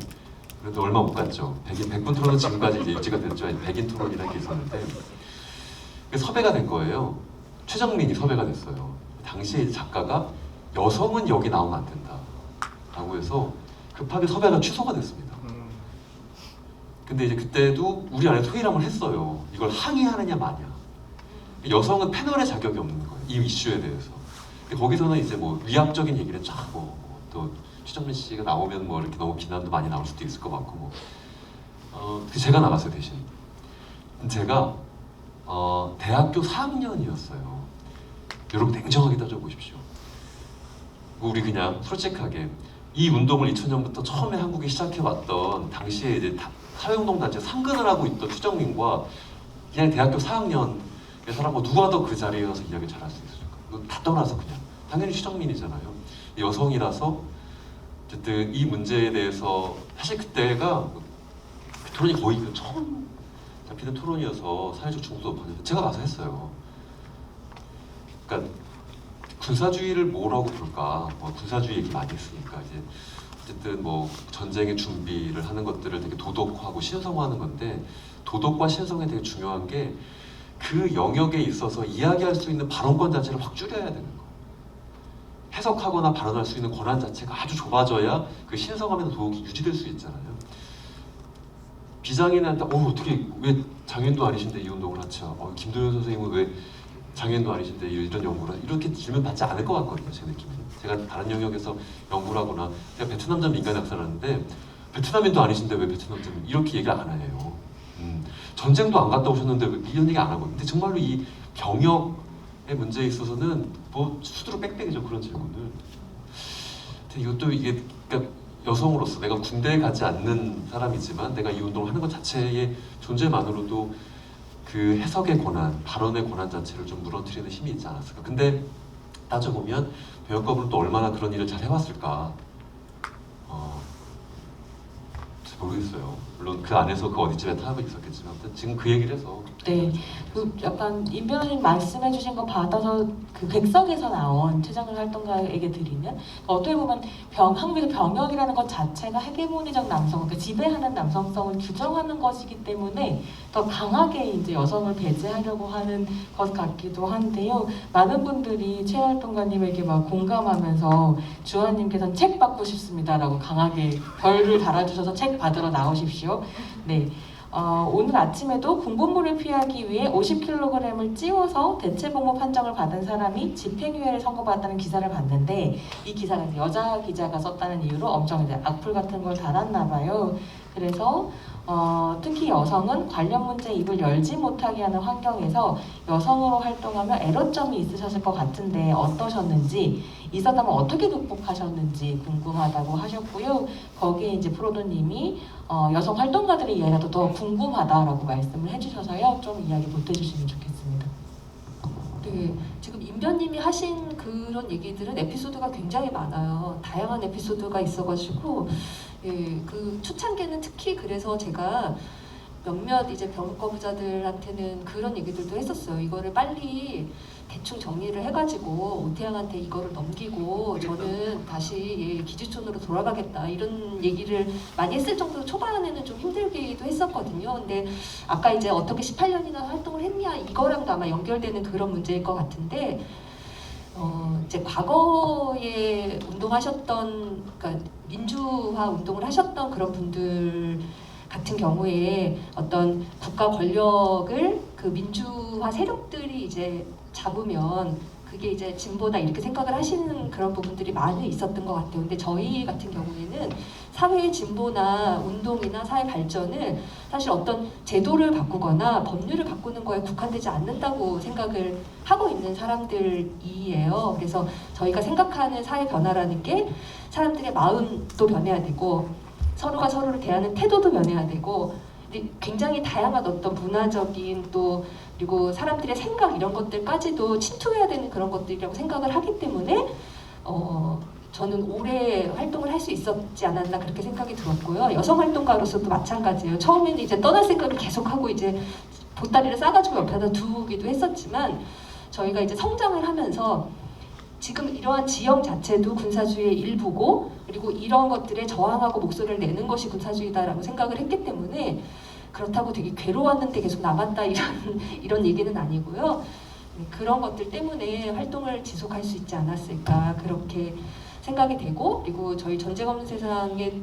그래도 얼마 못 갔죠. 100분 토론은 지금까지 이제 유지가 됐죠. 백인 토론이라는 게 있었는데 섭외가 된 거예요. 최정민이 섭외가 됐어요. 당시에 작가가 여성은 여기 나오면 안 된다 라고 해서 급하게 섭외가 취소가 됐습니다. 근데 이제 그때도 우리 안에 토의람을 했어요. 이걸 항의하느냐 마냐. 여성은 패널의 자격이 없는 거예요. 이 이슈에 대해서. 근데 거기서는 이제 뭐 위압적인 얘기를 쫙 또 최정민 씨가 나오면 뭐 이렇게 너무 비난도 많이 나올 수도 있을 것 같고 제가 나갔어요 대신. 제가 대학교 4학년이었어요. 여러분 냉정하게 따져보십시오. 우리 그냥 솔직하게 이 운동을 2000년부터 처음에 한국에 시작해왔던 당시에 이제 사회운동 단체 상근을 하고 있던 추정민과 그냥 대학교 4학년의 사람과 누가 더 그 자리에 가서 이야기 잘할 수 있을까? 다 떠나서 그냥 당연히 추정민이잖아요. 여성이라서 어쨌든 이 문제에 대해서 사실 그때가 그 토론이 거의 처음 잡히는 토론이어서 사회적 중도도 높았는데 제가 가서 했어요. 그러니까 군사주의를 뭐라고 부를까? 군사주의 얘기 많이 했으니까 이제 어쨌든 뭐 전쟁의 준비를 하는 것들을 되게 도덕화하고 신성화하는 건데, 도덕과 신성에 되게 중요한 게 그 영역에 있어서 이야기할 수 있는 발언권 자체를 확 줄여야 되는 거예요. 해석하거나 발언할 수 있는 권한 자체가 아주 좁아져야 그 신성함이나 도덕이 유지될 수 있잖아요. 비장애인한테 어떻게 왜 장애인도 아니신데 이 운동을 하죠? 김도현 선생님은 왜 장애인도 아니신데 이런 연구를 이렇게 질문 받지 않을 것 같거든요. 제 느낌에는. 제가 다른 영역에서 연구를 하거나 제가 베트남전 민간 학사를 하는데 베트남인도 아니신데 왜 베트남전 이렇게 얘기를 안 해요. 전쟁도 안 갔다 오셨는데 왜 이런 얘기 안 하고. 근데 정말로 이 병역의 문제에 있어서는 뭐 수두룩 빽빽이죠, 그런 질문을. 근데 이것도 이게 그러니까 여성으로서 내가 군대에 가지 않는 사람이지만 내가 이 운동을 하는 것 자체의 존재만으로도 그 해석의 권한, 발언의 권한 자체를 좀 무너뜨리는 힘이 있지 않았을까. 근데 따져보면 배역거부는 또 얼마나 그런 일을 잘 해왔을까. 잘 모르겠어요. 물론 그 안에서 그 어디쯤에 타협은 있었겠지만 아무튼 지금 그 얘기를 해서 네, 그 약간 임 변호사님 말씀해주신 거 받아서 그 객석에서 나온 최정일 활동가에게 드리는 어떻게 보면 한국에서 병역이라는 것 자체가 헤게모니적 남성, 그러니까 지배하는 남성성을 규정하는 것이기 때문에 더 강하게 이제 여성을 배제하려고 하는 것 같기도 한데요. 많은 분들이 최 활동가님에게 막 공감하면서 주한님께서는 책 받고 싶습니다라고 강하게 별을 달아주셔서 책 받으러 나오십시오. 네. 오늘 아침에도 군복무를 피하기 위해 50kg을 찌워서 대체복무 판정을 받은 사람이 집행유예를 선고받았다는 기사를 봤는데 이 기사는 여자 기자가 썼다는 이유로 엄청 이제 악플 같은 걸 달았나 봐요. 그래서 특히 여성은 관련 문제에 입을 열지 못하게 하는 환경에서 여성으로 활동하며 애로점이 있으셨을 것 같은데 어떠셨는지, 있었다면 어떻게 극복하셨는지 궁금하다고 하셨고요. 거기에 이제 프로도님이 여성 활동가들의 이야기가 더 궁금하다라고 말씀을 해주셔서요. 좀 이야기 보태주시면 좋겠습니다. 네, 지금 임변님이 하신 그런 얘기들은 에피소드가 굉장히 많아요. 다양한 에피소드가 있어가지고 그 초창기에는 특히 그래서 제가 몇몇 이제 병거부자들한테는 그런 얘기들도 했었어요. 이거를 빨리 대충 정리를 해가지고 오태양한테 이거를 넘기고 저는 다시 기지촌으로 돌아가겠다 이런 얘기를 많이 했을 정도로 초반에는 좀 힘들기도 했었거든요. 근데 아까 이제 어떻게 18년이나 활동을 했냐 이거랑도 아마 연결되는 그런 문제일 것 같은데 이제 과거에 운동하셨던, 그러니까 민주화 운동을 하셨던 그런 분들 같은 경우에 어떤 국가 권력을 그 민주화 세력들이 이제 잡으면 그게 이제 진보다 이렇게 생각을 하시는 그런 부분들이 많이 있었던 것 같아요. 근데 저희 같은 경우에는 사회의 진보나 운동이나 사회 발전을 사실 어떤 제도를 바꾸거나 법률을 바꾸는 거에 국한되지 않는다고 생각을 하고 있는 사람들이에요. 그래서 저희가 생각하는 사회 변화라는 게 사람들의 마음도 변해야 되고 서로가 서로를 대하는 태도도 변해야 되고 굉장히 다양한 어떤 문화적인 또 그리고 사람들의 생각 이런 것들까지도 침투해야 되는 그런 것들이라고 생각을 하기 때문에 저는 오래 활동을 할 수 있었지 않았나 그렇게 생각이 들었고요. 여성 활동가로서도 마찬가지예요. 처음에는 이제 떠날 생각을 계속하고 이제 보따리를 싸가지고 옆에다 두기도 했었지만 저희가 이제 성장을 하면서 지금 이러한 지형 자체도 군사주의의 일부고 그리고 이런 것들에 저항하고 목소리를 내는 것이 군사주의다라고 생각을 했기 때문에 그렇다고 되게 괴로웠는데 계속 남았다 이런 얘기는 아니고요. 그런 것들 때문에 활동을 지속할 수 있지 않았을까 그렇게 생각이 되고 그리고 저희 전쟁 없는 세상의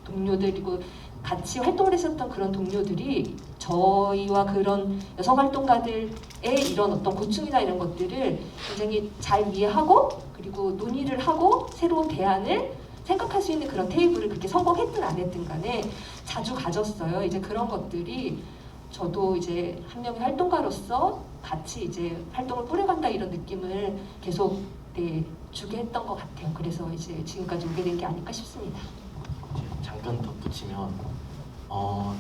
동료들 그리고 같이 활동을 했었던 그런 동료들이 저희와 그런 여성 활동가들의 이런 어떤 고충이나 이런 것들을 굉장히 잘 이해하고 그리고 논의를 하고 새로운 대안을 생각할 수 있는 그런 테이블을 그렇게 성공했든 안 했든 간에 자주 가졌어요. 이제 그런 것들이 저도 이제 한 명의 활동가로서 같이 이제 활동을 꾸려간다 이런 느낌을 계속 주게 했던 것 같아요. 그래서 이제 지금까지 오게 된 게 아닐까 싶습니다. 잠깐 덧붙이면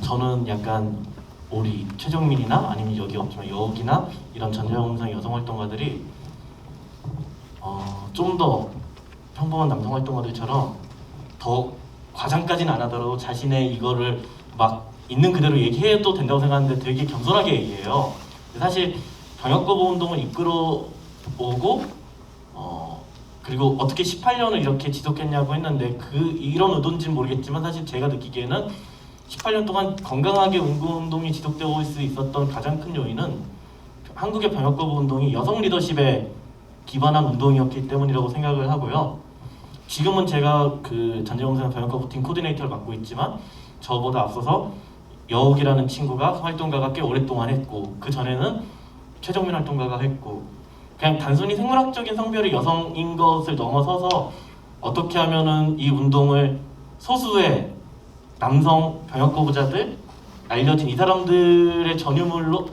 저는 약간 우리 최정민이나 아니면 여기 없지만 여기나 이런 전자영상 여성 활동가들이 좀 더 평범한 남성 활동가들처럼 더 과장까지는 안 하더라도 자신의 이거를 막 있는 그대로 얘기해도 된다고 생각하는데 되게 겸손하게 얘기해요. 사실 병역거부 운동을 이끌어 오고 그리고 어떻게 18년을 이렇게 지속했냐고 했는데 이런 의도인지는 모르겠지만 사실 제가 느끼기에는 18년 동안 건강하게 운동이 지속되고 있을 수 있었던 가장 큰 요인은 한국의 병역거부 운동이 여성 리더십에 기반한 운동이었기 때문이라고 생각을 하고요. 지금은 제가 그 전쟁영상 병역거부 팀 코디네이터를 맡고 있지만 저보다 앞서서 여욱이라는 친구가 활동가가 꽤 오랫동안 했고 그 전에는 최정민 활동가가 했고 그냥 단순히 생물학적인 성별이 여성인 것을 넘어서서 어떻게 하면은 이 운동을 소수의 남성 병역 거부자들 알려진 이 사람들의 전유물로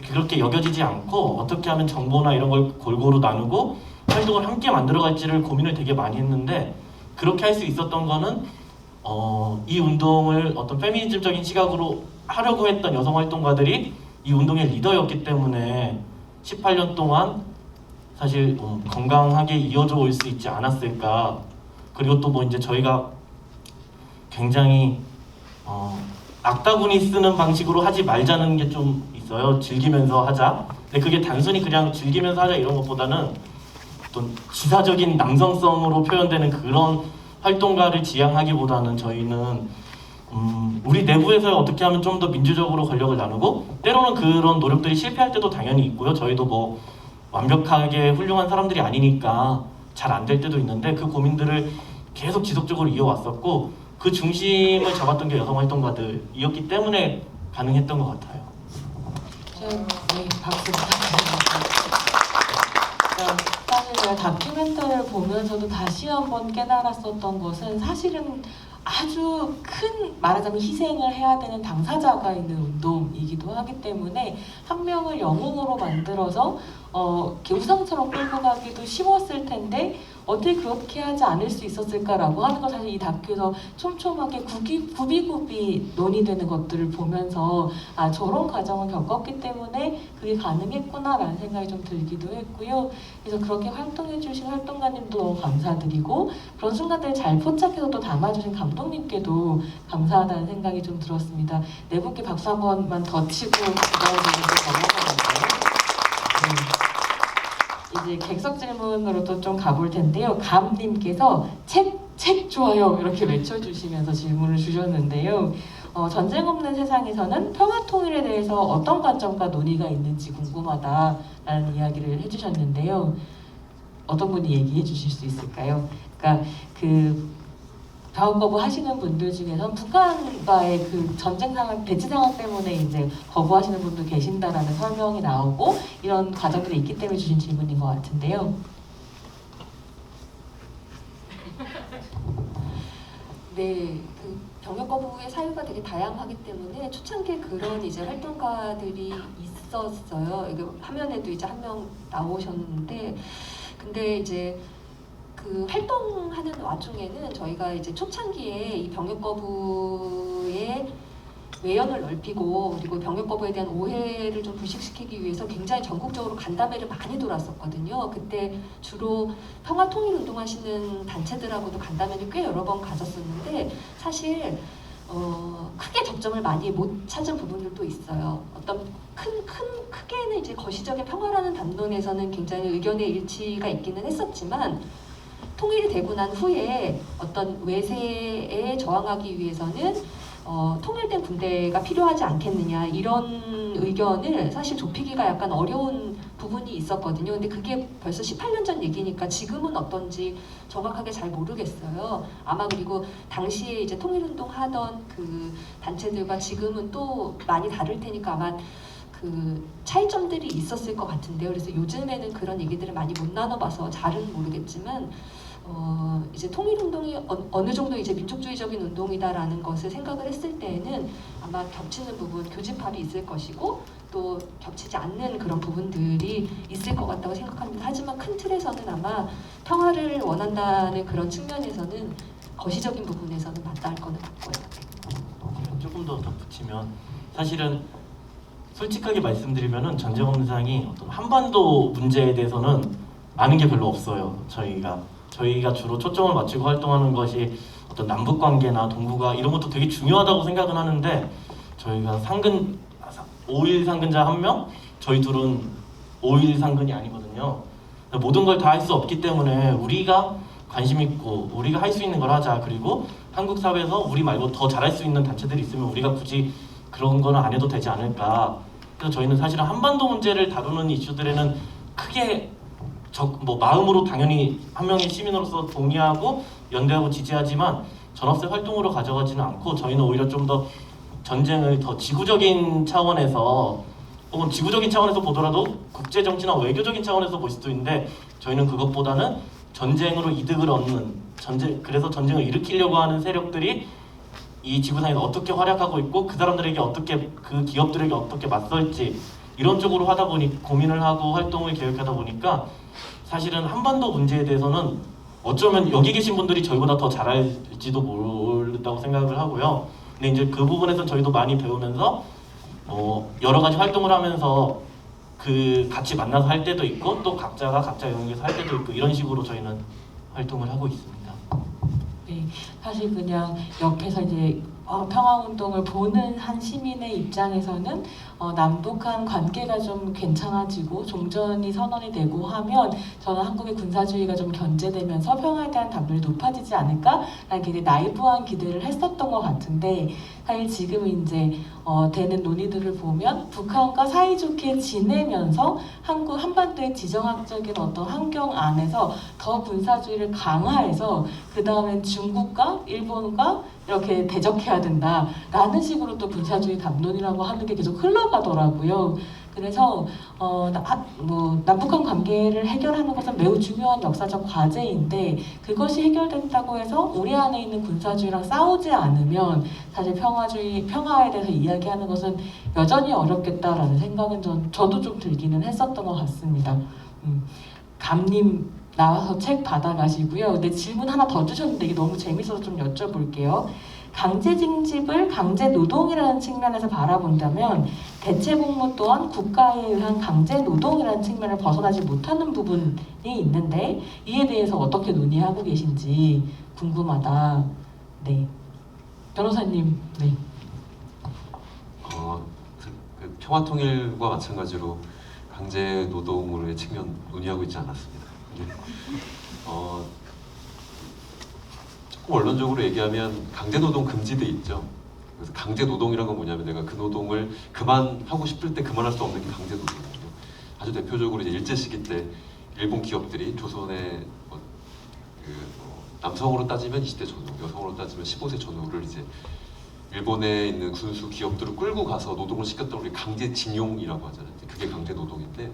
그렇게 여겨지지 않고 어떻게 하면 정보나 이런 걸 골고루 나누고 활동을 함께 만들어갈지를 고민을 되게 많이 했는데 그렇게 할 수 있었던 거는 이 운동을 어떤 페미니즘적인 시각으로 하려고 했던 여성 활동가들이 이 운동의 리더였기 때문에 18년 동안 사실 건강하게 이어져 올 수 있지 않았을까. 그리고 또 뭐 이제 저희가 굉장히 악다군이 쓰는 방식으로 하지 말자는 게 좀 있어요. 즐기면서 하자. 근데 그게 단순히 그냥 즐기면서 하자 이런 것보다는 어떤 지사적인 남성성으로 표현되는 그런 활동가를 지향하기보다는 저희는 우리 내부에서 어떻게 하면 좀 더 민주적으로 권력을 나누고 때로는 그런 노력들이 실패할 때도 당연히 있고요. 저희도 뭐 완벽하게 훌륭한 사람들이 아니니까 잘 안 될 때도 있는데 그 고민들을 계속 지속적으로 이어왔었고 그 중심을 잡았던 게 여성 활동가들이었기 때문에 가능했던 것 같아요. 네, 박수 부탁드립니다. 사실 제가 다큐멘터리를 보면서도 다시 한번 깨달았었던 것은 사실은 아주 큰 말하자면 희생을 해야 되는 당사자가 있는 운동이기도 하기 때문에 한 명을 영웅으로 만들어서 이렇게 우상처럼 끌고 가기도 쉬웠을 텐데 어떻게 그렇게 하지 않을 수 있었을까라고 하는 걸 사실 이 다큐에서 촘촘하게 굽이굽이 논의되는 것들을 보면서 아 저런 과정을 겪었기 때문에 그게 가능했구나라는 생각이 좀 들기도 했고요. 그래서 그렇게 활동해 주신 활동가님도 너무 감사드리고 그런 순간들을 잘 포착해서 또 담아주신 감독님께도 감사하다는 생각이 좀 들었습니다. 네 분께 박수 한 번만 더 치고 기다려주셔서 감사합니다. 이제 객석 질문으로 또 좀 가볼 텐데요. 감님께서 책 좋아요 이렇게 외쳐주시면서 질문을 주셨는데요. 전쟁 없는 세상에서는 평화 통일에 대해서 어떤 관점과 논의가 있는지 궁금하다라는 이야기를 해주셨는데요. 어떤 분이 얘기해 주실 수 있을까요? 그러니까 병역 거부 하시는 분들 중에서 북한과의 그 전쟁 상황, 대치 상황 때문에 이제 거부하시는 분도 계신다라는 설명이 나오고 이런 과정들이 있기 때문에 주신 질문인 것 같은데요. 네, 그 병역 거부의 사유가 되게 다양하기 때문에 초창기에 그런 이제 활동가들이 있었어요. 이게 화면에도 이제 한 명 나오셨는데, 근데 이제 그 활동하는 와중에는 저희가 이제 초창기에 이 병역 거부의 외연을 넓히고 그리고 병역 거부에 대한 오해를 좀 불식시키기 위해서 굉장히 전국적으로 간담회를 많이 돌았었거든요. 그때 주로 평화 통일 운동하시는 단체들하고도 간담회를 꽤 여러 번 가졌었는데 사실 크게 접점을 많이 못 찾은 부분들도 있어요. 어떤 크게는 이제 거시적인 평화라는 담론에서는 굉장히 의견의 일치가 있기는 했었지만 통일이 되고 난 후에 어떤 외세에 저항하기 위해서는 통일된 군대가 필요하지 않겠느냐 이런 의견을 사실 좁히기가 약간 어려운 부분이 있었거든요. 근데 그게 벌써 18년 전 얘기니까 지금은 어떤지 정확하게 잘 모르겠어요. 아마 그리고 당시에 이제 통일운동 하던 그 단체들과 지금은 또 많이 다를 테니까 아마 그 차이점들이 있었을 것 같은데요. 그래서 요즘에는 그런 얘기들을 많이 못 나눠봐서 잘은 모르겠지만 이제 통일운동이 어느 정도 이제 민족주의적인 운동이다라는 것을 생각을 했을 때에는 아마 겹치는 부분, 교집합이 있을 것이고 또 겹치지 않는 그런 부분들이 있을 것 같다고 생각합니다. 하지만 큰 틀에서는 아마 평화를 원한다는 그런 측면에서는 거시적인 부분에서는 맞닿을 거는 같고요. 조금 더 덧붙이면 사실은 솔직하게 말씀드리면은 전쟁 없는 세상이 어떤 한반도 문제에 대해서는 아는 게 별로 없어요. 저희가 주로 초점을 맞추고 활동하는 것이 어떤 남북 관계나 동북아 이런 것도 되게 중요하다고 생각은 하는데 저희가 5일 상근자 1명, 저희 둘은 5일 상근이 아니거든요. 모든 걸 다 할 수 없기 때문에 우리가 관심 있고 우리가 할 수 있는 걸 하자. 그리고 한국 사회에서 우리 말고 더 잘할 수 있는 단체들이 있으면 우리가 굳이 그런 거는 안 해도 되지 않을까. 그래서 저희는 사실은 한반도 문제를 다루는 이슈들에는 크게 마음으로 당연히 한 명의 시민으로서 동의하고 연대하고 지지하지만 전업세 활동으로 가져가지는 않고 저희는 오히려 좀 더 전쟁을 더 지구적인 차원에서 혹은 지구적인 차원에서 보더라도 국제 정치나 외교적인 차원에서 볼 수도 있는데 저희는 그것보다는 전쟁으로 이득을 얻는 그래서 전쟁을 일으키려고 하는 세력들이 이 지구상에서 어떻게 활약하고 있고 그 사람들에게 어떻게 그 기업들에게 어떻게 맞설지 이런 쪽으로 하다 보니 고민을 하고 활동을 계획하다 보니까 사실은 한반도 문제에 대해서는 어쩌면 여기 계신 분들이 저희보다 더 잘 알지도 모른다고 생각을 하고요. 근데 이제 그 부분에서 저희도 많이 배우면서 여러 가지 활동을 하면서 그 같이 만나서 할 때도 있고 또 각자가 각자 영역에서 할 때도 있고 이런 식으로 저희는 활동을 하고 있습니다. 네, 사실 그냥 옆에서 이제 평화운동을 보는 한 시민의 입장에서는 남북한 관계가 좀 괜찮아지고 종전이 선언이 되고 하면 저는 한국의 군사주의가 좀 견제되면서 평화에 대한 담론이 높아지지 않을까라는 굉장히 나이브한 기대를 했었던 것 같은데 사실 지금 이제 되는 논의들을 보면 북한과 사이좋게 지내면서 한반도의 지정학적인 어떤 환경 안에서 더 군사주의를 강화해서 그 다음엔 중국과 일본과 이렇게 대적해야 된다라는 식으로 또 군사주의 담론이라고 하는 게 계속 흘러가더라고요. 그래서 남북한 관계를 해결하는 것은 매우 중요한 역사적 과제인데 그것이 해결된다고 해서 우리 안에 있는 군사주의랑 싸우지 않으면 사실 평화에 대해서 이야기하는 것은 여전히 어렵겠다라는 생각은 저도 좀 들기는 했었던 것 같습니다. 감님 나와서 책 받아가시고요. 근데 질문 하나 더 주셨는데 이게 너무 재밌어서 좀 여쭤볼게요. 강제징집을 강제노동이라는 측면에서 바라본다면 대체복무 또한 국가에 의한 강제노동이라는 측면을 벗어나지 못하는 부분이 있는데 이에 대해서 어떻게 논의하고 계신지 궁금하다. 네, 변호사님. 네. 그 평화통일과 마찬가지로 강제노동으로의 측면 논의하고 있지 않았습니다. 조금 원론적으로 얘기하면 강제노동 금지돼 있죠. 그래서 강제노동이란 건 뭐냐면 내가 그 노동을 그만하고 싶을 때 그만할 수 없는 게 강제노동이거든요. 아주 대표적으로 이제 일제시기 때 일본 기업들이 조선의 남성으로 따지면 20대 전후, 여성으로 따지면 15세 전후를 이제 일본에 있는 군수 기업들을 끌고 가서 노동을 시켰던 우리 강제징용이라고 하잖아요. 그게 강제노동인데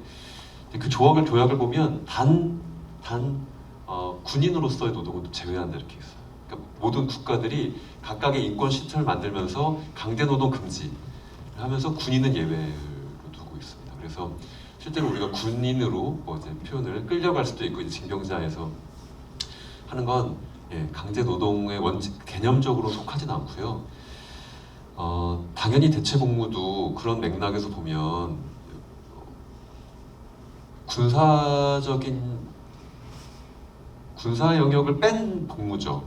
그 조약을 보면 군인으로서의 노동은 제외한다 이렇게 있어요. 그러니까 모든 국가들이 각각의 인권 시스템을 만들면서 강제노동 금지를 하면서 군인은 예외로 두고 있습니다. 그래서 실제로 우리가 군인으로 이제 표현을 끌려갈 수도 있고 이제 징병제에서 하는 건 강제노동의 원칙 개념적으로 속하지는 않고요. 당연히 대체복무도 그런 맥락에서 보면 군사 영역을 뺀 복무죠.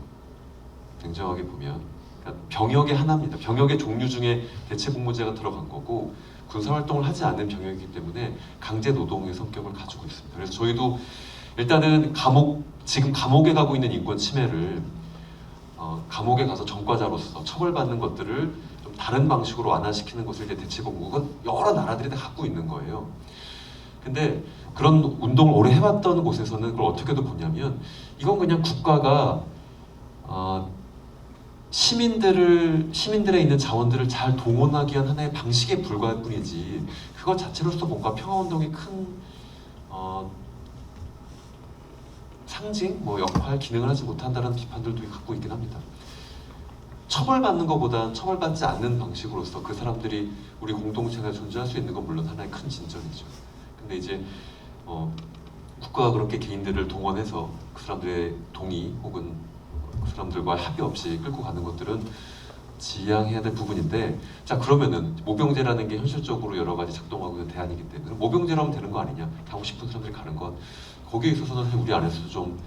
냉정하게 보면 그러니까 병역의 하나입니다. 병역의 종류 중에 대체복무제가 들어간 거고 군사활동을 하지 않는 병역이기 때문에 강제노동의 성격을 가지고 있습니다. 그래서 저희도 일단은 지금 감옥에 가고 있는 인권 침해를 감옥에 가서 전과자로서 처벌받는 것들을 좀 다른 방식으로 완화시키는 것을 이제 대체복무가 여러 나라들이 다 갖고 있는 거예요. 근데 그런 운동을 오래 해봤던 곳에서는 그걸 어떻게도 보냐면 이건 그냥 국가가 시민들에 있는 자원들을 잘 동원하기 위한 하나의 방식에 불과할 뿐이지 그것 자체로서 뭔가 평화운동의 큰 상징, 역할, 기능을 하지 못한다는 비판들도 갖고 있긴 합니다. 처벌받는 것보다는 처벌받지 않는 방식으로서 그 사람들이 우리 공동체가 존재할 수 있는 건 물론 하나의 큰 진전이죠. 근데 이제 국가가 그렇게 개인들을 동원해서 그 사람들의 동의 혹은 그 사람들과 합의 없이 끌고 가는 것들은 지양해야 될 부분인데 자 그러면은 모병제라는 게 현실적으로 여러 가지 작동하고 있는 대안이기 때문에 모병제라면 되는 거 아니냐 가고 싶은 사람들이 가는 것 거기에 있어서는 우리 안에서도 좀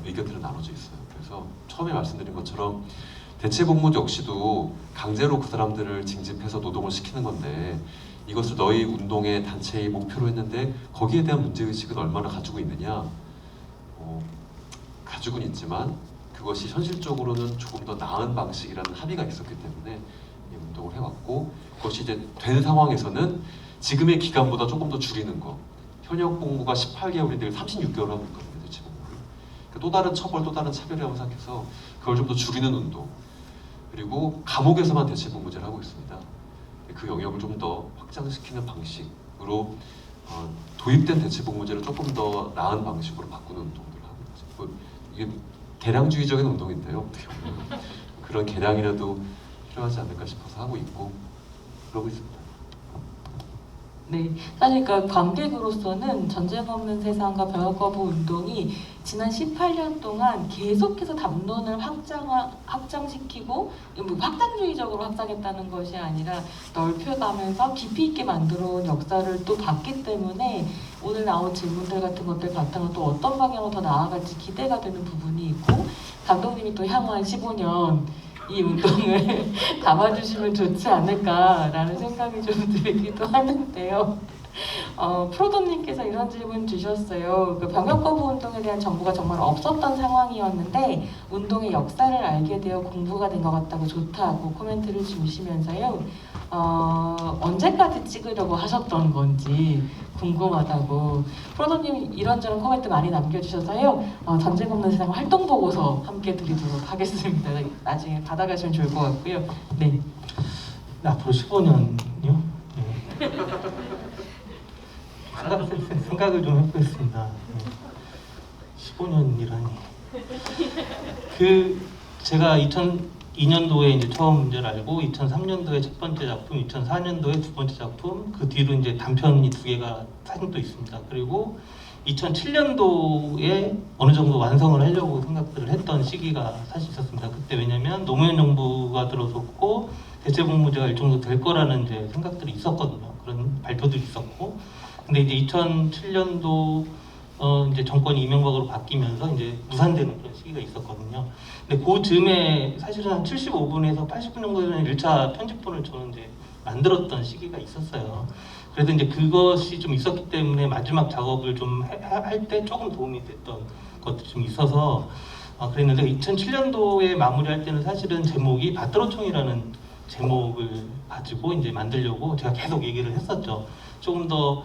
의견들은 나눠져 있어요. 그래서 처음에 말씀드린 것처럼 대체복무 역시도 강제로 그 사람들을 징집해서 노동을 시키는 건데 이것을 너희 운동의 단체의 목표로 했는데 거기에 대한 문제의식은 얼마나 가지고 있느냐 가지고는 있지만 그것이 현실적으로는 조금 더 나은 방식이라는 합의가 있었기 때문에 이 운동을 해왔고 그것이 이제 된 상황에서는 지금의 기간보다 조금 더 줄이는 거 현역 복무가 18개월인데 36개월 하고 있거든요. 대체복무를 또 다른 처벌 또 다른 차별이라고 생각해서 그걸 좀 더 줄이는 운동 그리고 감옥에서만 대체복무제를 하고 있습니다. 그 영역을 좀 더 확장시키는 방식 도입된 대체복무제를 조금 더 나은 방식으로 바꾸는 운동들을 하고 있죠. 뭐 이게 개량주의적인 운동인데요. 어떻게 보면 그런 개량이라도 필요하지 않을까 싶어서 하고 있고 그러고 있습니다. 네, 사실 그러니까 관객으로서는 전쟁 없는 세상과 병역 거부 운동이 지난 18년 동안 계속해서 담론을 확장시키고 확장주의적으로 확장했다는 것이 아니라 넓혀가면서 깊이 있게 만들어 온 역사를 또 봤기 때문에 오늘 나온 질문들 같은 것들 바탕으로 또 어떤 방향으로 더 나아갈지 기대가 되는 부분이 있고 감독님이 또 향후한 15년 이 운동을 담아주시면 좋지 않을까라는 생각이 좀 들기도 하는데요. 프로도님께서 이런 질문 주셨어요. 그 병역 거부 운동에 대한 정보가 정말 없었던 상황이었는데 운동의 역사를 알게 되어 공부가 된 것 같다고 좋다고 코멘트를 주시면서요. 언제까지 찍으려고 하셨던 건지 궁금하다고 프로도님 이런저런 코멘트 많이 남겨주셔서요. 전쟁 없는 세상 활동 보고서 함께 드리도록 하겠습니다. 나중에 받아가시면 좋을 것 같고요. 네. 앞으로 15년요? 네. 생각을 좀 해보겠습니다. 15년이라니. 제가 2002년도에 이제 처음 문제를 알고 2003년도에 첫 번째 작품, 2004년도에 두 번째 작품, 그 뒤로 이제 단편이 두 개가 사진도 있습니다. 그리고 2007년도에 어느 정도 완성을 하려고 생각들을 했던 시기가 사실 있었습니다. 그때 왜냐면 노무현 정부가 들어섰고 대체복무제가 일정도 될 거라는 이제 생각들이 있었거든요. 그런 발표들이 있었고. 근데 이제 2007년도 이제 정권이 이명박으로 바뀌면서 이제 무산되는 그런 시기가 있었거든요. 근데 그 즈음에 사실은 한 75분에서 80분 정도 되는 1차 편집본을 저는 이제 만들었던 시기가 있었어요. 그래서 이제 그것이 좀 있었기 때문에 마지막 작업을 좀 할 때 조금 도움이 됐던 것도 좀 있어서 그랬는데 2007년도에 마무리할 때는 사실은 제목이 바트로총이라는 제목을 가지고 이제 만들려고 제가 계속 얘기를 했었죠. 조금 더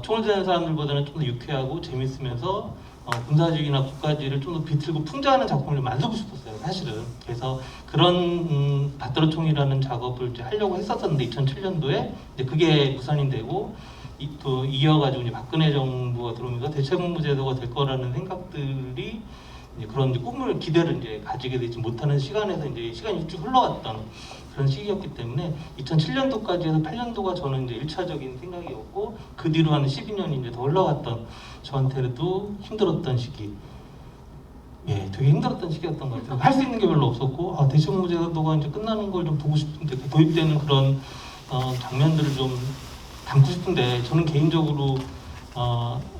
총을 드는 사람들보다는 좀 더 유쾌하고 재밌으면서 군사주의나 국가주의를 좀 더 비틀고 풍자하는 작품을 만들고 싶었어요, 사실은. 그래서 그런 바트로총이라는 작업을 이제 하려고 했었었는데 2007년도에 이제 그게 무산이 되고 또 이어가지고 이제 박근혜 정부가 들어오면서 대체복무제도가 될 거라는 생각들이 이제 그런 이제 꿈을 기대를 이제 가지게 되지 못하는 시간에서 이제 시간이 쭉 흘러갔던 그런 시기였기 때문에 2007년도까지 해서 8년도가 저는 이제 1차적인 생각이었고 그 뒤로 한 12년이 이제 더 흘러갔던 저한테도 힘들었던 시기. 예, 되게 힘들었던 시기였던 것 같아요. 할 수 있는 게 별로 없었고 대체복무제도가 이제 끝나는 걸 좀 보고 싶은데 도입되는 그런 장면들을 좀 담고 싶은데 저는 개인적으로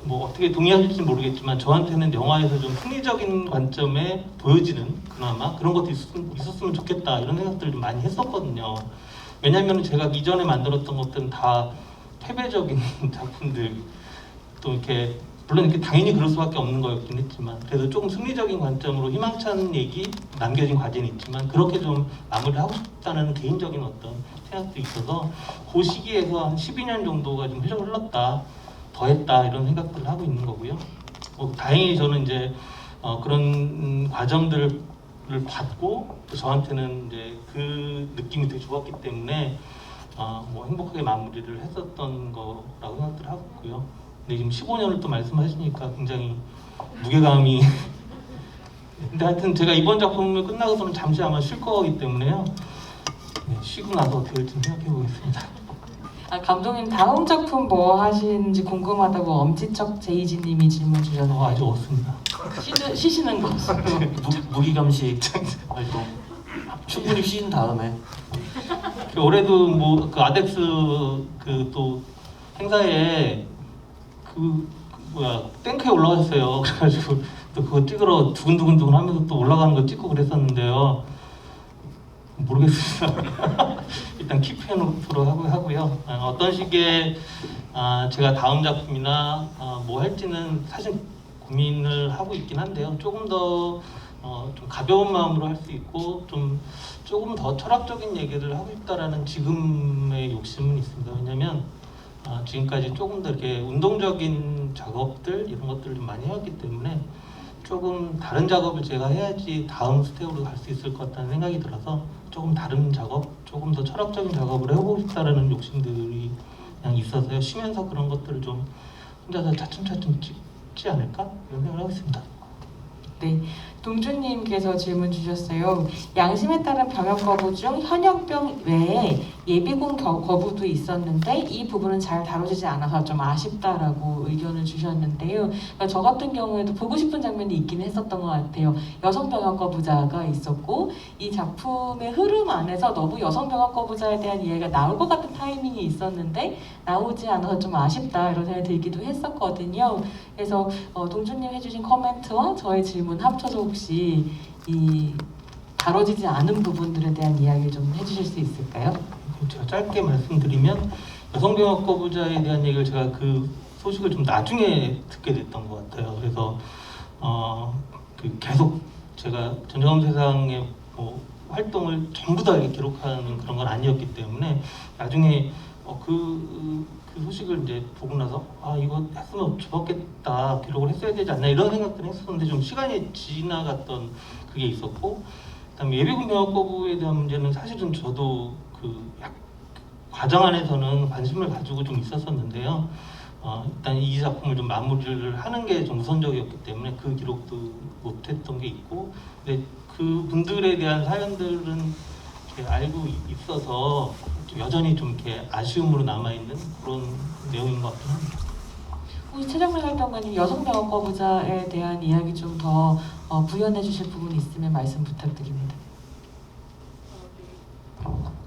뭐 어떻게 동의하실지 모르겠지만 저한테는 영화에서 좀 흥미적인 관점에 보여지는 그나마 그런 것도 있었으면 좋겠다 이런 생각들을 좀 많이 했었거든요. 왜냐하면 제가 이전에 만들었던 것들은 다 패배적인 작품들 또 이렇게 물론 이렇게 당연히 그럴 수밖에 없는 거였긴 했지만 그래도 조금 승리적인 관점으로 희망찬 얘기 남겨진 과제는 있지만 그렇게 좀 마무리를 하고 싶다는 개인적인 어떤 생각도 있어서 그 시기에서 한 12년 정도가 좀 흘렀다 더 했다 이런 생각들을 하고 있는 거고요. 다행히 저는 이제 그런 과정들을 받고 또 저한테는 이제 그 느낌이 되게 좋았기 때문에 뭐 행복하게 마무리를 했었던 거라고 생각을 하고 있고요. 근데 지금 15년을 또 말씀하시니까 굉장히 무게감이 근데 하여튼 제가 이번 작품을 끝나고서는 잠시 아마 쉴 거기 때문에요. 네, 쉬고 나서 어떻게 될지 생각해 보겠습니다. 감독님 다음 작품 뭐 하시는지 궁금하다고 엄지척 제이지님이 질문 주셨는데 아직 없습니다. 쉬시는 것으로 무기감식 활동 충분히 쉬신 다음에 올해도 뭐 그 아덱스 그 또 행사에 그 뭐야 탱크에 올라가셨어요. 그래가지고 또 그거 찍으러 두근두근 하면서 또 올라가는 거 찍고 그랬었는데요. 모르겠습니다. 일단 킵해놓도록 하고요. 어떤 식의 제가 다음 작품이나 뭐 할지는 사실 고민을 하고 있긴 한데요. 조금 더 좀 가벼운 마음으로 할 수 있고 조금 더 철학적인 얘기를 하고 싶다라는 지금의 욕심은 있습니다. 왜냐하면 지금까지 조금 더 이렇게 운동적인 작업들 이런 것들을 좀 많이 해왔기 때문에 조금 다른 작업을 제가 해야지 다음 스텝으로 갈 수 있을 것 같다는 생각이 들어서 조금 다른 작업, 조금 더 철학적인 작업을 해보고 싶다라는 욕심들이 그냥 있어서요. 쉬면서 그런 것들을 좀 혼자서 차츰차츰 찍지 않을까 이런 생각을 하고 있습니다. 네, 동주님께서 질문 주셨어요. 양심에 따른 병역 거부 중 현역병 외에 예비군 거부도 있었는데 이 부분은 잘 다뤄지지 않아서 좀 아쉽다라고 의견을 주셨는데요. 그러니까 저 같은 경우에도 보고 싶은 장면이 있긴 했었던 것 같아요. 여성 병역 거부자가 있었고 이 작품의 흐름 안에서 너무 여성 병역 거부자에 대한 이야기가 나올 것 같은 타이밍이 있었는데 나오지 않아서 좀 아쉽다 이런 생각이 들기도 했었거든요. 그래서 동주님 해주신 코멘트와 저의 질문 합쳐서 혹시 이 다뤄지지 않은 부분들에 대한 이야기를 좀 해주실 수 있을까요? 제가 짧게 말씀드리면 여성병역 거부자에 대한 얘기를 제가 그 소식을 좀 나중에 듣게 됐던 것 같아요. 그래서 그 계속 제가 전쟁험 세상의 뭐 활동을 전부 다 이렇게 기록하는 그런 건 아니었기 때문에 나중에 그 소식을 이제 보고 나서 이거 했으면 좋았겠다, 기록을 했어야 되지 않나 이런 생각들을 했었는데 좀 시간이 지나갔던 그게 있었고, 그다음에 예비군 병역 거부에 대한 문제는 사실은 저도 과정 안에서는 관심을 가지고 좀 있었었는데요. 일단 이 작품을 좀 마무리를 하는 게 좀 우선적이었기 때문에 그 기록도 못했던 게 있고, 근데 그 분들에 대한 사연들은 이렇게 알고 있어서 여전히 좀 이렇게 아쉬움으로 남아있는 그런 내용인 것 같긴 합니다. 혹시 최정민 활동가님 여성 병역 거부자에 대한 이야기 좀 더 부연해 주실 부분이 있으면 말씀 부탁드립니다.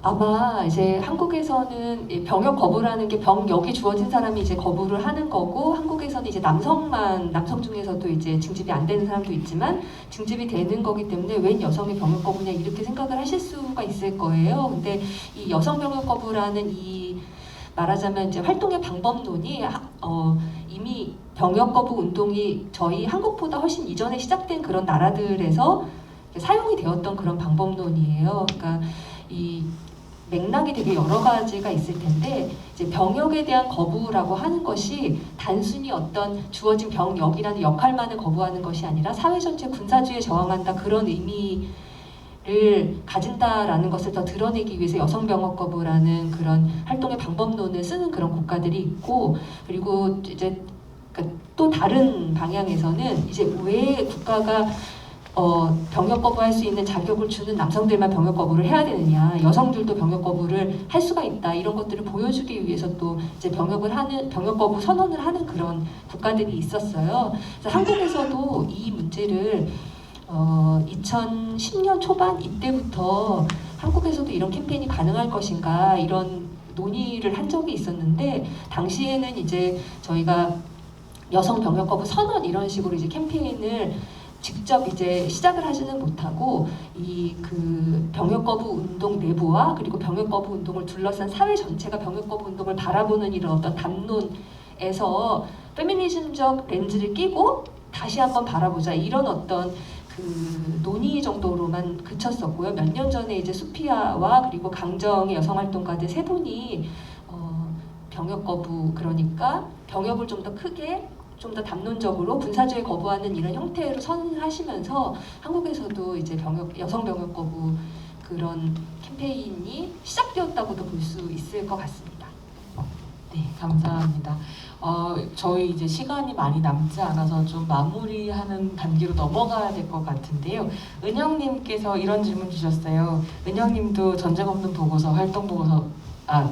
아마 이제 한국에서는 이 병역 거부라는 게 병역이 주어진 사람이 이제 거부를 하는 거고, 한국에서는 이제 남성 중에서도 이제 징집이 안 되는 사람도 있지만 징집이 되는 거기 때문에 웬 여성의 병역 거부냐 이렇게 생각을 하실 수가 있을 거예요. 근데 이 여성 병역 거부라는 이 말하자면 이제 활동의 방법론이 이미 병역 거부 운동이 저희 한국보다 훨씬 이전에 시작된 그런 나라들에서 사용이 되었던 그런 방법론이에요. 그러니까 이 맥락이 되게 여러 가지가 있을 텐데, 이제 병역에 대한 거부라고 하는 것이 단순히 어떤 주어진 병역이라는 역할만을 거부하는 것이 아니라 사회 전체 군사주의에 저항한다 그런 의미를 가진다라는 것을 더 드러내기 위해서 여성 병역 거부라는 그런 활동의 방법론을 쓰는 그런 국가들이 있고, 그리고 이제 또 다른 방향에서는 이제 왜 국가가 병역 거부할 수 있는 자격을 주는 남성들만 병역 거부를 해야 되느냐, 여성들도 병역 거부를 할 수가 있다, 이런 것들을 보여주기 위해서 또 이제 병역 거부 선언을 하는 그런 국가들이 있었어요. 그래서 한국에서도 이 문제를 2010년 초반 이때부터 한국에서도 이런 캠페인이 가능할 것인가 이런 논의를 한 적이 있었는데, 당시에는 이제 저희가 여성 병역 거부 선언 이런 식으로 이제 캠페인을 직접 이제 시작을 하지는 못하고 이 그 병역 거부 운동 내부와 그리고 병역 거부 운동을 둘러싼 사회 전체가 병역 거부 운동을 바라보는 이런 어떤 담론에서 페미니즘적 렌즈를 끼고 다시 한번 바라보자 이런 어떤 그 논의 정도로만 그쳤었고요. 몇 년 전에 이제 수피아와 그리고 강정의 여성 활동가들 세 분이 병역 거부, 그러니까 병역을 좀 더 크게 좀 더 담론적으로 군사주의 거부하는 이런 형태로 선언을 하시면서 한국에서도 이제 여성 병역 거부 그런 캠페인이 시작되었다고도 볼 수 있을 것 같습니다. 네, 감사합니다. 저희 이제 시간이 많이 남지 않아서 좀 마무리하는 단계로 넘어가야 될 것 같은데요. 은영님께서 이런 질문 주셨어요. 은영님도 전쟁 없는 보고서 활동 보고서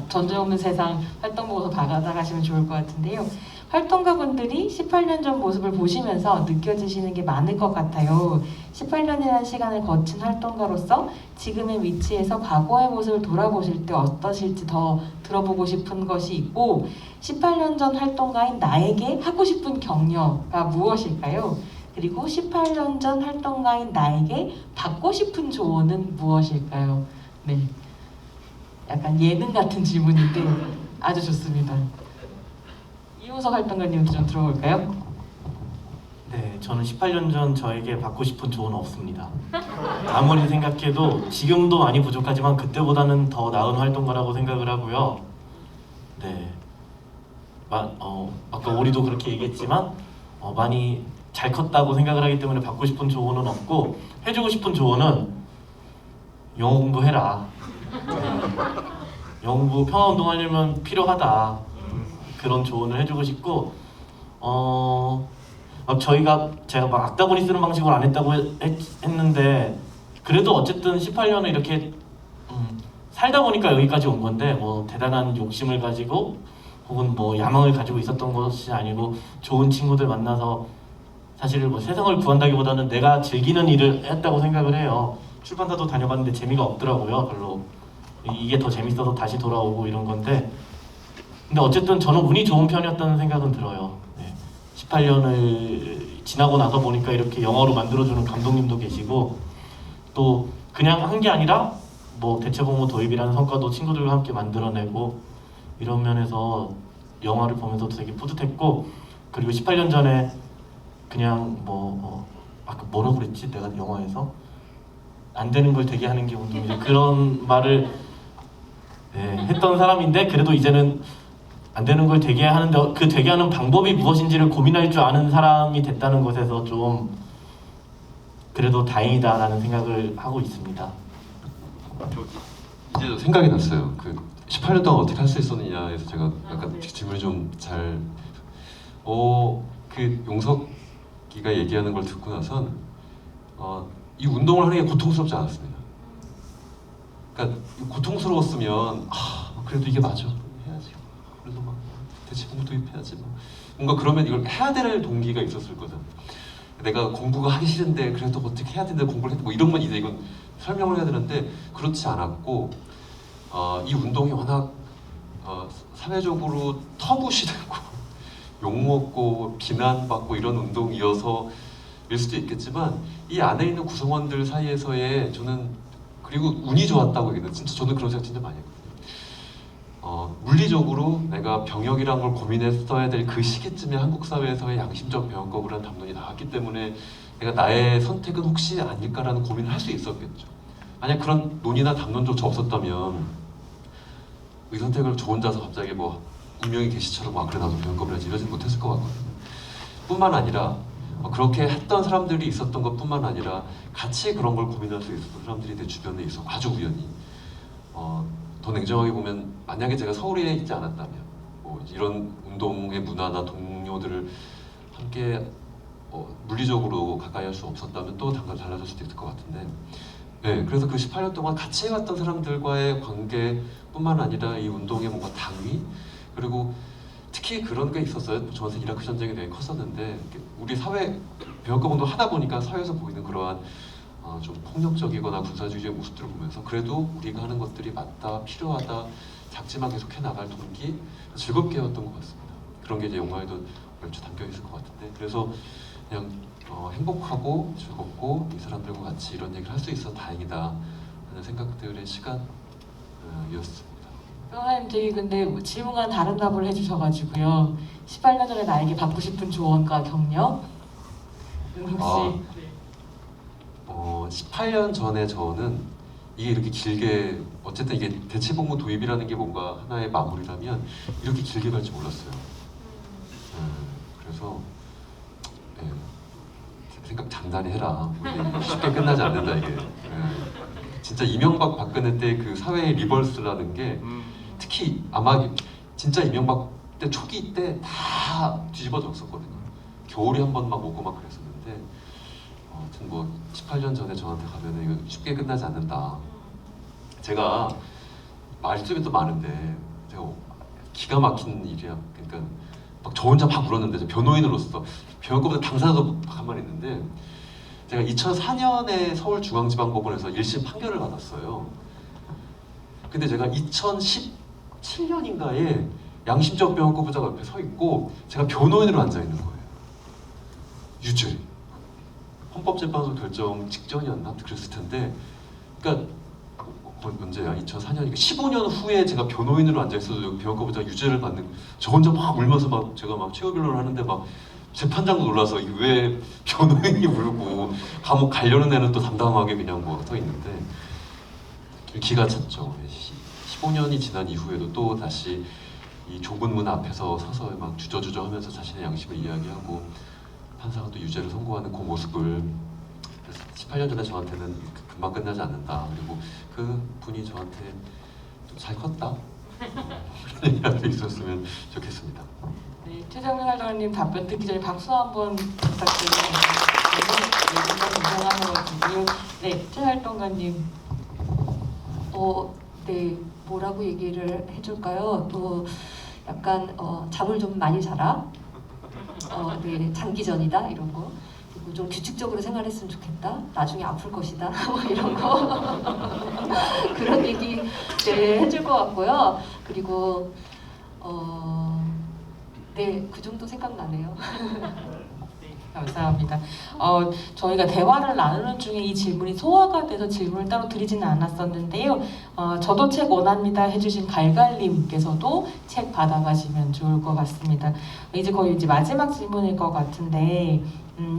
전쟁 없는 세상 활동 보고서 받아가시면 좋을 것 같은데요. 활동가분들이 18년 전 모습을 보시면서 느껴지시는 게 많을 것 같아요. 18년이라는 시간을 거친 활동가로서 지금의 위치에서 과거의 모습을 돌아보실 때 어떠실지 더 들어보고 싶은 것이 있고, 18년 전 활동가인 나에게 하고 싶은 격려가 무엇일까요? 그리고 18년 전 활동가인 나에게 받고 싶은 조언은 무엇일까요? 네, 약간 예능 같은 질문인데 아주 좋습니다. 이호석 활동가님도 좀 들어볼까요? 네, 저는 18년 전 저에게 받고 싶은 조언은 없습니다. 아무리 생각해도 지금도 많이 부족하지만 그때보다는 더 나은 활동가라고 생각을 하고요. 네, 아까 우리도 그렇게 얘기했지만 많이 잘 컸다고 생각을 하기 때문에 받고 싶은 조언은 없고, 해주고 싶은 조언은 영어 공부해라. 네. 영어 공부 평화운동 하려면 필요하다. 그런 조언을 해주고 싶고 막 제가 막 악다구니 쓰는 방식으로 안 했다고 했는데 그래도 어쨌든 18년을 이렇게 살다 보니까 여기까지 온 건데 뭐 대단한 욕심을 가지고 혹은 뭐 야망을 가지고 있었던 것이 아니고 좋은 친구들 만나서 사실 뭐 세상을 구한다기보다는 내가 즐기는 일을 했다고 생각을 해요. 출판사도 다녀봤는데 재미가 없더라고요. 별로 이게 더 재밌어서 다시 돌아오고 이런 건데 근데 어쨌든 저는 운이 좋은 편이었다는 생각은 들어요. 18년을 지나고 나서 보니까 이렇게 영화로 만들어주는 감독님도 계시고 또 그냥 한 게 아니라 뭐 대체공모 도입이라는 성과도 친구들과 함께 만들어내고 이런 면에서 영화를 보면서 되게 뿌듯했고 그리고 18년 전에 그냥 아까 뭐라고 그랬지? 내가 영화에서 안 되는 걸 되게 하는 게 운동이죠. 그런 말을 했던 사람인데 그래도 이제는 안 되는 걸 되게 하는데 그 되게 하는 방법이 무엇인지를 고민할 줄 아는 사람이 됐다는 것에서 좀 그래도 다행이다라는 생각을 하고 있습니다. 이제 생각이 났어요. 그 18년 동안 어떻게 할 수 있었느냐에서 제가 약간 질문을 좀 잘 그 용석이가 얘기하는 걸 듣고 나선 이 운동을 하는 게 고통스럽지 않았습니다. 그러니까 고통스러웠으면 그래도 이게 맞아 해야지. 그래도 막 대체공부 도입해야지 막 뭔가 그러면 이걸 해야 될 동기가 있었을 거잖아. 내가 공부가 하기 싫은데 그래도 어떻게 해야 되는데 공부를 했 뭐 이런 건 이제 이건 설명을 해야 되는데 그렇지 않았고 이 운동이 워낙 사회적으로 터부시되고 욕먹고 비난받고 이런 운동이어서 일 수도 있겠지만 이 안에 있는 구성원들 사이에서의 저는 그리고 운이 좋았다고 얘기해요. 진짜 저는 그런 생각 진짜 많이 했거든요. 물리적으로 내가 병역이란 걸 고민했어야 될 그 시기쯤에 한국 사회에서의 양심적 병역 거부라는 담론이 나왔기 때문에 내가 나의 선택은 혹시 아닐까라는 고민을 할 수 있었겠죠. 만약 그런 논의나 담론조차 없었다면 의 선택을 저 혼자서 갑자기 뭐 운명의 계시처럼 그래 나도 병역 거부를 하지 이러지 못했을 것 같거든요. 뿐만 아니라 그렇게 했던 사람들이 있었던 것뿐만 아니라 같이 그런 걸 고민할 수 있었던 사람들이 내 주변에 있었고 아주 우연히 더 냉정하게 보면 만약에 제가 서울에 있지 않았다면 뭐 이런 운동의 문화나 동료들을 함께 물리적으로 가까이 할 수 없었다면 또 달라질 수도 있을 것 같은데 그래서 그 18년 동안 같이 해왔던 사람들과의 관계뿐만 아니라 이 운동의 뭔가 당위 그리고 특히 그런 게 있었어요. 저한테 이라크 전쟁이 되게 컸었는데 우리 사회 병역거부도 하다 보니까 사회에서 보이는 그러한 좀 폭력적이거나 군사주의의 모습들을 보면서 그래도 우리가 하는 것들이 맞다, 필요하다, 작지만 계속해 나갈 동기 즐겁게 해왔던 것 같습니다. 그런 게 이제 영화에도 얼추 담겨 있을 것 같은데 그래서 그냥 행복하고 즐겁고 이 사람들과 같이 이런 얘기를 할 수 있어서 다행이다 하는 생각들의 시간이었습니다. 선생님 되게 근데 질문과는 다른 답을 해주셔가지고요. 18년 전에 나에게 받고 싶은 조언과 격려? 혹시 18년 전에 저는 이게 이렇게 길게 어쨌든 이게 대체복무 도입이라는 게 뭔가 하나의 마무리라면 이렇게 길게 갈 줄 몰랐어요. 그래서 생각 단단히 해라. 쉽게 끝나지 않는다 이게. 진짜 이명박 박근혜 때 그 사회의 리버스라는 게 특히 아마 진짜 이명박 때 초기 때 다 뒤집어졌었거든요. 겨울에 한 번 막 오고 막 그랬었는데 아무튼 뭐 18년 전에 저한테 가면은 이거 쉽게 끝나지 않는다. 제가 말씀이 또 많은데 제가 기가 막힌 일이야. 그러니까 막 저 혼자 막 울었는데 저 변호인으로서 병역거부도 당사자도 가만히 있는데 제가 2004년에 서울중앙지방법원에서 1심 판결을 받았어요. 근데 제가 2017년인가에 양심적 병역거부자가 옆에 서 있고 제가 변호인으로 앉아 있는 거예요. 유죄. 헌법재판소 결정 직전이었나? 그랬을 텐데 그러니까 언제야? 2004년이니까 15년 후에 제가 변호인으로 앉아 있어도 병역거부자 유죄를 받는 저 혼자 막 울면서 막 제가 막 최후 변론을 하는데 막 재판장도 놀라서 왜 변호인이 울고 감옥 가려는 애는 또 담담하게 그냥 뭐 서 있는데 기가 찼죠. 15년이 지난 이후에도 또 다시 이 좁은 문 앞에서 서서 막 주저주저 하면서 자신의 양심을 이야기하고 판사가 또 유죄를 선고하는 그 모습을 18년 전에 저한테는 금방 끝나지 않는다. 그리고 그 분이 저한테 좀 잘 컸다. 그런 일이라도 있었으면 좋겠습니다. 네, 최정민 활동가님 답변 듣기 전에 박수 한번 부탁드립니다. 너무 인정하셔가지고요. 네, 최 활동가님. 네, 뭐라고 얘기를 해줄까요? 또 약간 잠을 좀 많이 자라. 네, 장기전이다 이런 거. 그리고 좀 규칙적으로 생활했으면 좋겠다. 나중에 아플 것이다. 뭐 이런 거. 그런 얘기 네, 해줄 것 같고요. 그리고 네, 그 정도 생각나네요. 감사합니다. 저희가 대화를 나누는 중에 이 질문이 소화가 돼서 질문을 따로 드리지는 않았었는데요. 저도 책 원합니다 해주신 갈갈님께서도 책 받아가시면 좋을 것 같습니다. 이제 거의 이제 마지막 질문일 것 같은데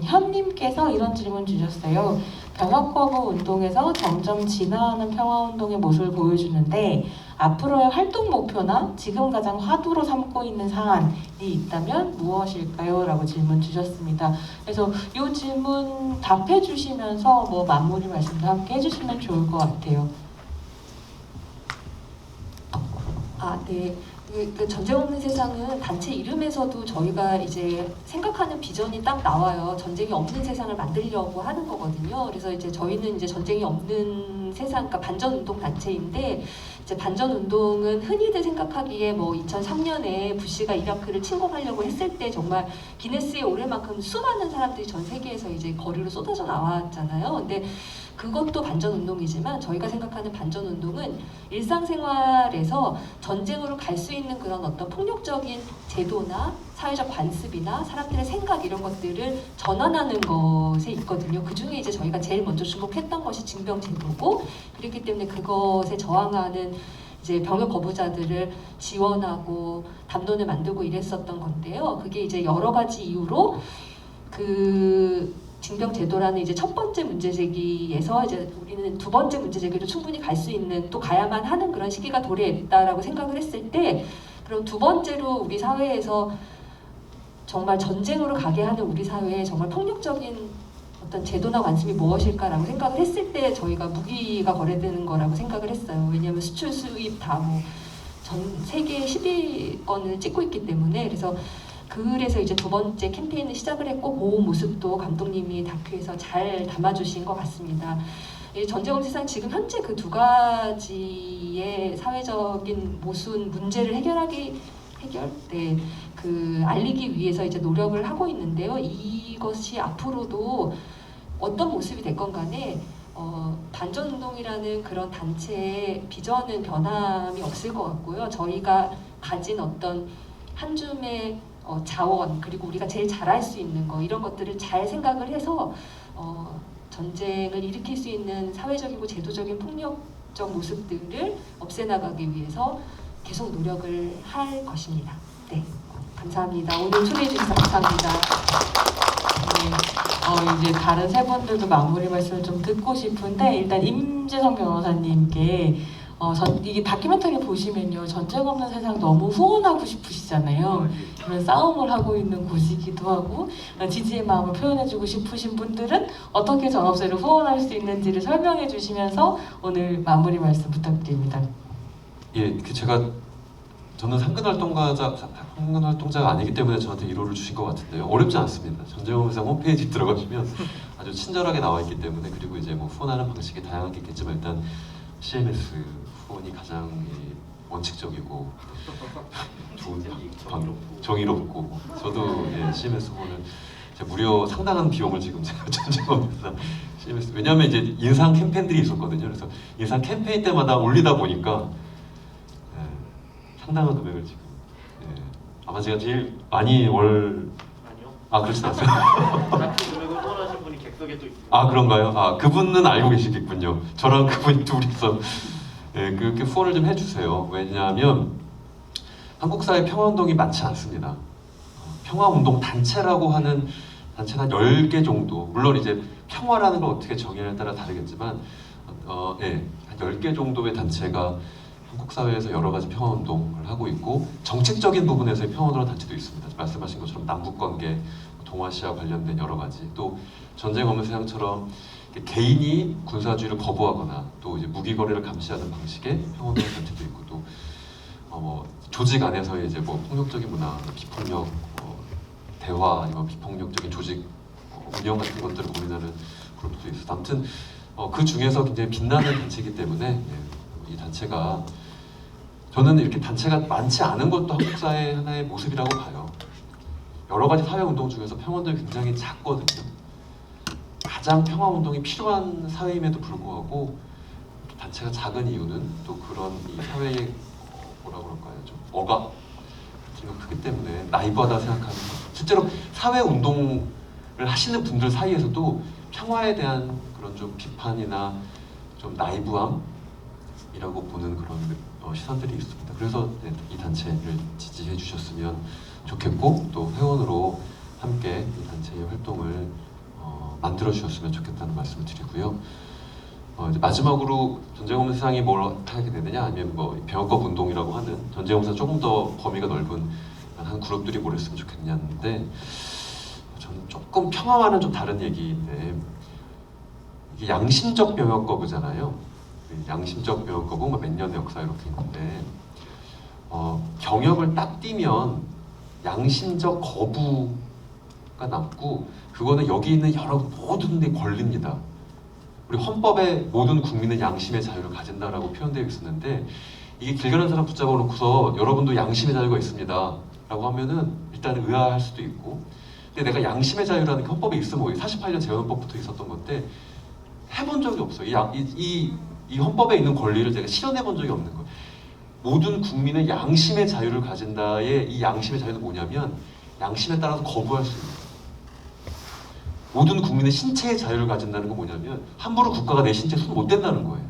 현님께서 이런 질문 주셨어요. 병역 거부 운동에서 점점 진화하는 평화운동의 모습을 보여주는데 앞으로의 활동 목표나 지금 가장 화두로 삼고 있는 사안이 있다면 무엇일까요? 라고 질문 주셨습니다. 그래서 이 질문 답해 주시면서 뭐 마무리 말씀도 함께 해주시면 좋을 것 같아요. 네. 그 전쟁 없는 세상은 단체 이름에서도 저희가 이제 생각하는 비전이 딱 나와요. 전쟁이 없는 세상을 만들려고 하는 거거든요. 그래서 이제 저희는 이제 전쟁이 없는 세상, 그러니까 반전운동 단체인데 이제 반전운동은 흔히들 생각하기에 뭐 2003년에 부시가 이라크를 침공하려고 했을 때 정말 기네스에 오를 만큼 수많은 사람들이 전 세계에서 이제 거리로 쏟아져 나왔잖아요. 근데 그것도 반전운동이지만 저희가 생각하는 반전운동은 일상생활에서 전쟁으로 갈 수 있는 그런 어떤 폭력적인 제도나 사회적 관습이나 사람들의 생각 이런 것들을 전환하는 것에 있거든요. 그 중에 이제 저희가 제일 먼저 주목했던 것이 징병제도고 그렇기 때문에 그것에 저항하는 이제 병역 거부자들을 지원하고 담론을 만들고 이랬었던 건데요. 그게 이제 여러 가지 이유로 그 징병제도라는 이제 첫 번째 문제 제기에서 이제 우리는 두 번째 문제 제기로 충분히 갈 수 있는 또 가야만 하는 그런 시기가 도래했다라고 생각을 했을 때 그럼 두 번째로 우리 사회에서 정말 전쟁으로 가게 하는 우리 사회에 정말 폭력적인 어떤 제도나 관습이 무엇일까라고 생각을 했을 때 저희가 무기가 거래되는 거라고 생각을 했어요. 왜냐하면 수출 수입 다 뭐 전 세계 10위권을 찍고 있기 때문에 그래서 이제 두 번째 캠페인을 시작을 했고 그 모습도 감독님이 다큐에서 잘 담아주신 것 같습니다. 이 전쟁 없는 세상 지금 현재 그 두 가지의 사회적인 모순 문제를 알리기 위해서 이제 노력을 하고 있는데요. 이것이 앞으로도 어떤 모습이 됐건 간에 반전운동이라는 그런 단체의 비전은 변함이 없을 것 같고요. 저희가 가진 어떤 한 줌의 자원 그리고 우리가 제일 잘할 수 있는 거 이런 것들을 잘 생각을 해서 전쟁을 일으킬 수 있는 사회적이고 제도적인 폭력적 모습들을 없애나가기 위해서 계속 노력을 할 것입니다. 네, 감사합니다. 오늘 초대해 주셔서 감사합니다. 네, 이제 다른 세 분들도 마무리 말씀을 좀 듣고 싶은데 일단 임재성 변호사님께 이게 다큐멘터리 보시면요 전쟁 없는 세상 너무 후원하고 싶으시잖아요. 그런 싸움을 하고 있는 곳이기도 하고 지지의 마음을 표현해주고 싶으신 분들은 어떻게 전업세를 후원할 수 있는지를 설명해 주시면서 오늘 마무리 말씀 부탁드립니다. 예, 저는 상근 활동자가 아니기 때문에 저한테 1호를 주신 것 같은데요. 어렵지 않습니다. 전쟁 없는 세상 홈페이지 들어가시면 아주 친절하게 나와 있기 때문에 그리고 이제 뭐 후원하는 방식이 다양하게 있겠지만 일단 CMS 후원이 가장 원칙적이고 좋은 정의롭고 저도 CMS 후원을 무려 상당한 비용을 지금 제가 전쟁하면서 CMS 왜냐하면 이제 인상 캠페인들이 있었거든요. 그래서 인상 캠페인 때마다 올리다 보니까 상당한 금액을 지금 아마 제가 제일 많이 아니요. 그렇진 않아요. 같은 금액을 후원하신 분이 객석에 또 있습니다. 아 그런가요? 그분은 알고 계시겠군요. 저랑 그분이 둘이서 그렇게 후원을 좀 해주세요. 왜냐하면 한국 사회 평화운동이 많지 않습니다. 평화운동 단체라고 하는 단체는 한 10개 정도 물론 이제 평화라는 걸 어떻게 정의하냐에 따라 다르겠지만 한 10개 정도의 단체가 한국 사회에서 여러 가지 평화운동을 하고 있고 정책적인 부분에서의 평화운동 단체도 있습니다. 말씀하신 것처럼 남북관계, 동아시아 관련된 여러 가지 또 전쟁 없는 세상처럼 개인이 군사주의를 거부하거나 또 이제 무기 거래를 감시하는 방식의 평화운동 단체도 있고 또 뭐 조직 안에서의 이제 뭐 폭력적인 문화, 비폭력, 대화 아니면 비폭력적인 조직 운영 같은 것들을 고민하는 그룹도 있어. 아무튼 그 중에서 굉장히 빛나는 단체이기 때문에 예, 이 단체가 저는 이렇게 단체가 많지 않은 것도 한국 사회의 하나의 모습이라고 봐요. 여러 가지 사회 운동 중에서 평화운동이 굉장히 작거든요. 가장 평화운동이 필요한 사회임에도 불구하고 단체가 작은 이유는 또 그런 이 사회의 뭐라 그럴까요? 좀 억압 같은 거 크기 때문에 나이브하다 생각하는 거. 실제로 사회 운동을 하시는 분들 사이에서도 평화에 대한 그런 좀 비판이나 좀 나이브함이라고 보는 그런 시선들이 있습니다. 그래서 네, 이 단체를 지지해 주셨으면 좋겠고 또 회원으로 함께 이 단체의 활동을 만들어 주셨으면 좋겠다는 말씀을 드리고요. 이제 마지막으로 전쟁 없는 세상이 뭘 하게 되느냐 아니면 뭐 병역법 운동이라고 하는 전쟁 없는 세상 조금 더 범위가 넓은 한 그룹들이 뭘 했으면 좋겠냐는데 저는 조금 평화와는 좀 다른 얘기인데 이게 양심적 병역 거부잖아요. 양심적 병역 거부 몇 년의 역사 이렇게 있는데 병역을 딱 띄면 양심적 거부가 남고 그거는 여기 있는 여러 모든 데 걸립니다. 우리 헌법에 모든 국민은 양심의 자유를 가진다라고 표현되어 있었는데 이게 길 가는 사람 붙잡아 놓고서 여러분도 양심의 자유가 있습니다 라고 하면은 일단 의아할 수도 있고 근데 내가 양심의 자유라는 게 헌법에 있으면 48년 재헌법부터 있었던 건데 해본 적이 없어요. 이 헌법에 있는 권리를 제가 실현해 본 적이 없는 거예요. 모든 국민은 양심의 자유를 가진다의 이 양심의 자유는 뭐냐면 양심에 따라서 거부할 수 있는 거예요. 모든 국민은 신체의 자유를 가진다는 건 뭐냐면 함부로 국가가 내 신체에 손 못 댄다는 거예요.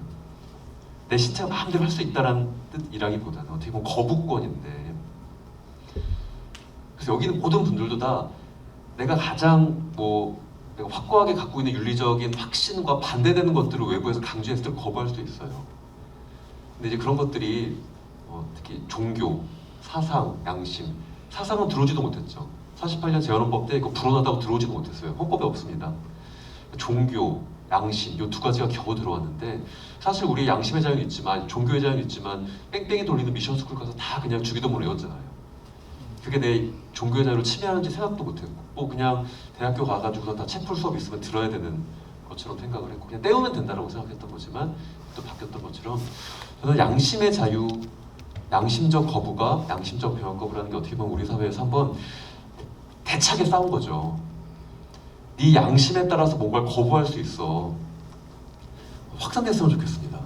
내 신체가 마음대로 할 수 있다는 뜻이라기보다는 어떻게 보면 거부권인데 그래서 여기 있는 모든 분들도 다 내가 가장 내가 확고하게 갖고 있는 윤리적인 확신과 반대되는 것들을 외부에서 강조했을 때 거부할 수도 있어요. 근데 이제 그런 것들이 특히 종교, 사상, 양심, 사상은 들어오지도 못했죠. 48년 재헌헌법 때 이거 불온하다고 들어오지도 못했어요. 헌법에 없습니다. 종교, 양심 이 두 가지가 겨우 들어왔는데 사실 우리 양심의 자유는 있지만 종교의 자유는 있지만 뺑뺑이 돌리는 미션 스쿨 가서 다 그냥 주기도문 외웠잖아요. 그게 내 종교의 자유를 침해하는지 생각도 못했고 그냥 대학교 가가지고서 다 채플 수업 있으면 들어야 되는 것처럼 생각을 했고 그냥 때우면 된다라고 생각했던 거지만 또 바뀌었던 것처럼 저는 양심의 자유, 양심적 거부가 양심적 병역 거부라는 게 어떻게 보면 우리 사회에서 한번 대차게 싸운 거죠. 네 양심에 따라서 뭔가를 거부할 수 있어. 확산됐으면 좋겠습니다.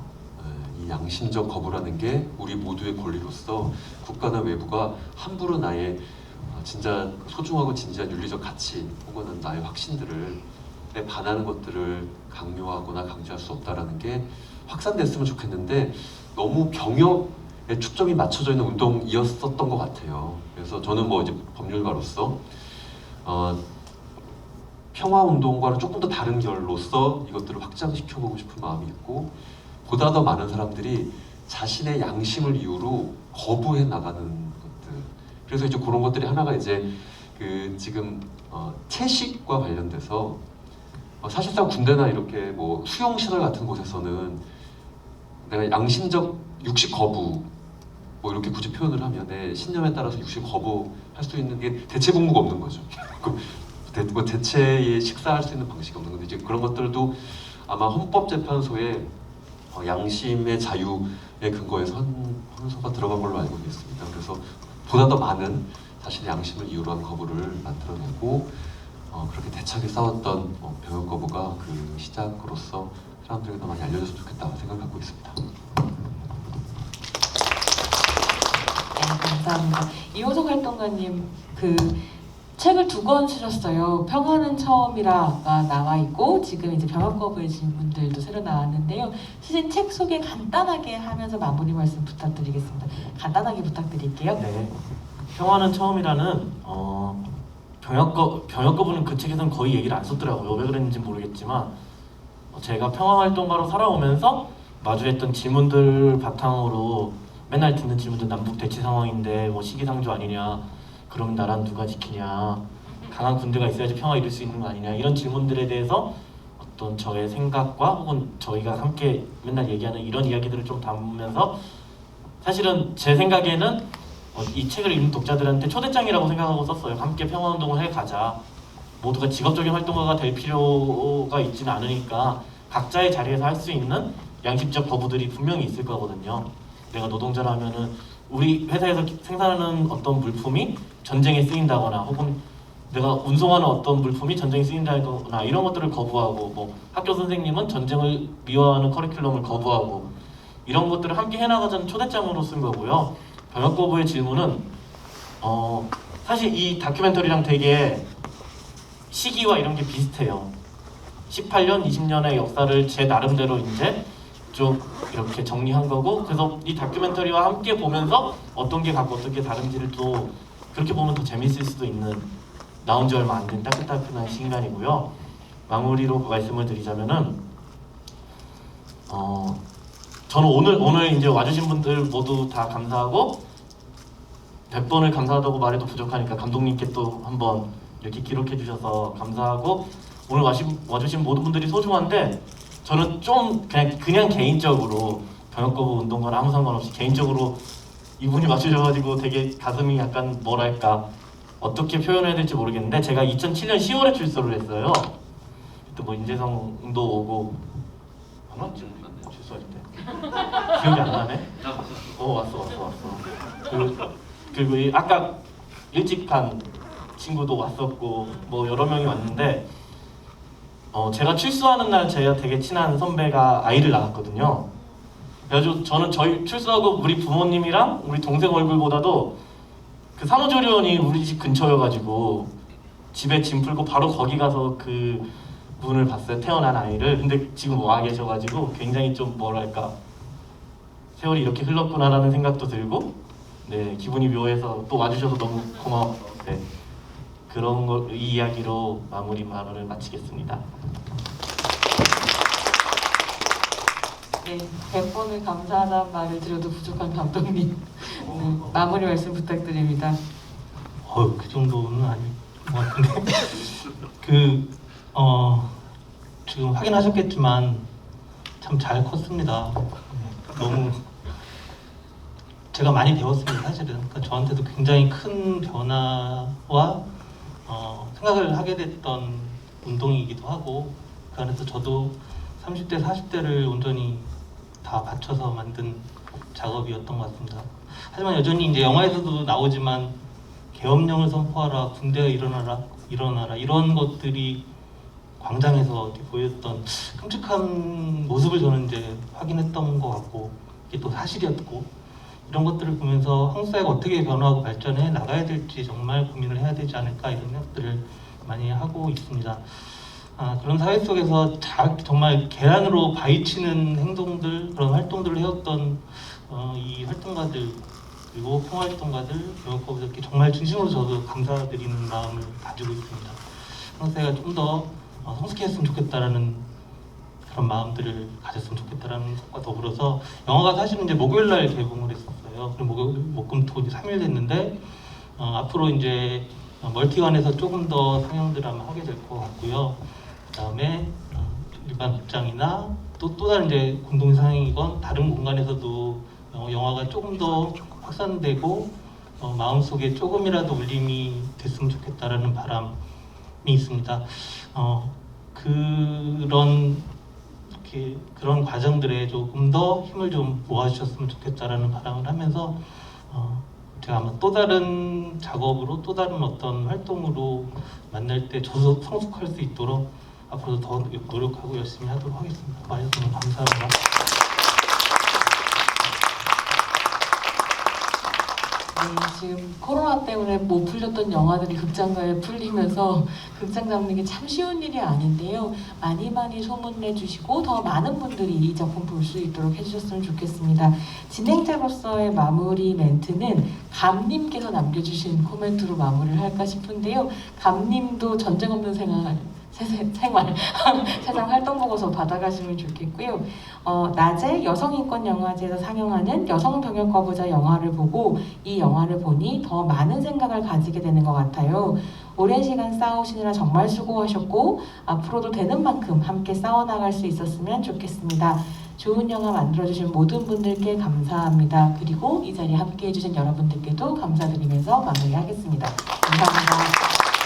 이 양심적 거부라는 게 우리 모두의 권리로서 국가나 외부가 함부로 나의 진짜 소중하고 진지한 윤리적 가치 혹은 나의 확신들을 반하는 것들을 강요하거나 강제할 수 없다라는 게 확산됐으면 좋겠는데 너무 병역에 초점이 맞춰져 있는 운동이었었던 것 같아요. 그래서 저는 이제 법률가로서 평화 운동과는 조금 더 다른 결로서 이것들을 확장시켜보고 싶은 마음이 있고 보다 더 많은 사람들이 자신의 양심을 이유로 거부해 나가는 것들. 그래서 이제 그런 것들이 하나가 이제 지금 채식과 관련돼서 사실상 군대나 이렇게 수용시설 같은 곳에서는 내가 양심적 육식 거부 이렇게 굳이 표현을 하면 내 신념에 따라서 육식 거부할 수 있는 게 대체 복무가 없는 거죠. 대체에 식사할 수 있는 방식이 없는 건데 이제 그런 것들도 아마 헌법재판소에 양심의 자유에 근거해서 헌소가 들어간 걸로 알고 있습니다. 그래서 보다 더 많은 자신의 양심을 이유로 한 거부를 만들어내고 그렇게 대차게 싸웠던 병역 거부가 그 시작으로서 사람들에게 더 많이 알려졌으면 좋겠다 생각을 갖고 있습니다. 감사합니다. 이호석 활동가님 책을 2권 쓰셨어요. 평화는 처음이라가 나와 있고 지금 이제 병역 거부의 질문들도 새로 나왔는데요. 쓰신 책 소개 간단하게 하면서 마무리 말씀 부탁드리겠습니다. 간단하게 부탁드릴게요. 네, 평화는 처음이라는 병역 거부는 그 책에서는 거의 얘기를 안 썼더라고요. 왜 그랬는지 모르겠지만 제가 평화 활동가로 살아오면서 마주했던 질문들 바탕으로 맨날 듣는 질문들 남북 대치 상황인데 시기상조 아니냐, 그럼 나라는 누가 지키냐, 강한 군대가 있어야지 평화 이룰 수 있는 거 아니냐, 이런 질문들에 대해서 어떤 저의 생각과 혹은 저희가 함께 맨날 얘기하는 이런 이야기들을 좀 담으면서 사실은 제 생각에는 이 책을 읽는 독자들한테 초대장이라고 생각하고 썼어요. 함께 평화운동을 해가자. 모두가 직업적인 활동가가 될 필요가 있지는 않으니까 각자의 자리에서 할 수 있는 양심적 거부들이 분명히 있을 거거든요. 내가 노동자라면은 우리 회사에서 생산하는 어떤 물품이 전쟁에 쓰인다거나 혹은 내가 운송하는 어떤 물품이 전쟁에 쓰인다거나 이런 것들을 거부하고, 뭐 학교 선생님은 전쟁을 미화하는 커리큘럼을 거부하고, 이런 것들을 함께 해나가자는 초대장으로 쓴 거고요. 병역 거부의 질문은 사실 이 다큐멘터리랑 되게 시기와 이런 게 비슷해요. 18년, 20년의 역사를 제 나름대로 이제 좀 이렇게 정리한 거고, 그래서 이 다큐멘터리와 함께 보면서 어떤 게 갖고 어떤 게 다른지를 또 그렇게 보면 더 재밌을 수도 있는, 나온 지 얼마 안 된 따끈따끈한 시간이고요. 마무리로 말씀을 드리자면은 저는 오늘 이제 와주신 분들 모두 다 감사하고, 100번을 감사하다고 말해도 부족하니까 감독님께 또 한번 이렇게 기록해 주셔서 감사하고, 오늘 와주신 모든 분들이 소중한데, 저는 좀 그냥 개인적으로 병역거부 운동과는 아무 상관없이 개인적으로 이분이 와주셔가지고 되게 가슴이 약간 뭐랄까 어떻게 표현해야 될지 모르겠는데, 제가 2007년 10월에 출소를 했어요. 그때 뭐 인재성도 오고 안 왔지? 출소할 때 기억이 안 나네? 왔어. 그리고 아까 일찍 간 친구도 왔었고 뭐 여러 명이 왔는데, 제가 출소하는 날 제가 되게 친한 선배가 아이를 낳았거든요. 그래가지고 저는 저희 출소하고 우리 부모님이랑 우리 동생 얼굴보다도 그 산후조리원이 우리 집 근처여가지고 집에 짐 풀고 바로 거기 가서 그 분을 봤어요. 태어난 아이를. 근데 지금 와 계셔가지고 굉장히 좀 뭐랄까 세월이 이렇게 흘렀구나라는 생각도 들고, 네, 기분이 묘해서 또 와주셔서 너무 고마워. 네, 그런 거 이 이야기로 마무리 발언을 마치겠습니다. 네, 100번을 감사하다는 말을 드려도 부족한 감독님. 네, 마무리 말씀 부탁드립니다. 그 정도는 아닐 것 같은데 지금 확인하셨겠지만 참 잘 컸습니다. 너무 제가 많이 배웠습니다. 사실은 그러니까 저한테도 굉장히 큰 변화와 생각을 하게 됐던 운동이기도 하고, 그 안에서 저도 30대, 40대를 온전히 다 바쳐서 만든 작업이었던 것 같습니다. 하지만 여전히 이제 영화에서도 나오지만 계엄령을 선포하라, 군대가 일어나라 이런 것들이 광장에서 보였던 끔찍한 모습을 저는 이제 확인했던 것 같고, 이게 또 사실이었고, 이런 것들을 보면서 한국 사회가 어떻게 변화하고 발전해 나가야 될지 정말 고민을 해야 되지 않을까, 이런 생각들을 많이 하고 있습니다. 그런 사회 속에서 정말 계란으로 바위치는 행동들, 그런 활동들을 해왔던 이 활동가들, 그리고 평화활동가들, 병역거부자께 정말 진심으로 저도 감사드리는 마음을 가지고 있습니다. 한국 사회가 좀 더 성숙했으면 좋겠다라는 그런 마음들을 가졌으면 좋겠다라는 것과 더불어서, 영화가 사실은 이제 목요일날 개봉을 했었어요. 그럼 목금토 3일 됐는데 앞으로 이제 멀티관에서 조금 더 상영들 아마 하게 될 것 같고요. 그다음에 일반 극장이나 또 다른 이제 공동 상영이건 다른 공간에서도 영화가 조금 더 확산되고 마음속에 조금이라도 울림이 됐으면 좋겠다라는 바람이 있습니다. 그런 과정들에 조금 더 힘을 좀 모아주셨으면 좋겠다라는 바람을 하면서 제가 아마 또 다른 작업으로, 또 다른 어떤 활동으로 만날 때 저도 성숙할 수 있도록 앞으로 더 노력하고 열심히 하도록 하겠습니다. 와주셔서 감사합니다. 네, 지금 코로나 때문에 못 풀렸던 영화들이 극장가에 풀리면서 극장 잡는 게 참 쉬운 일이 아닌데요. 많이 소문내주시고 더 많은 분들이 이 작품 볼 수 있도록 해주셨으면 좋겠습니다. 진행자로서의 마무리 멘트는 감님께서 남겨주신 코멘트로 마무리를 할까 싶은데요. 감님도 전쟁 없는 생활 세상 활동 보고서 받아가시면 좋겠고요. 낮에 여성인권영화제에서 상영하는 여성병역거부자 영화를 보고 이 영화를 보니 더 많은 생각을 가지게 되는 것 같아요. 오랜 시간 싸우시느라 정말 수고하셨고 앞으로도 되는 만큼 함께 싸워나갈 수 있었으면 좋겠습니다. 좋은 영화 만들어주신 모든 분들께 감사합니다. 그리고 이 자리에 함께해 주신 여러분들께도 감사드리면서 마무리하겠습니다. 감사합니다.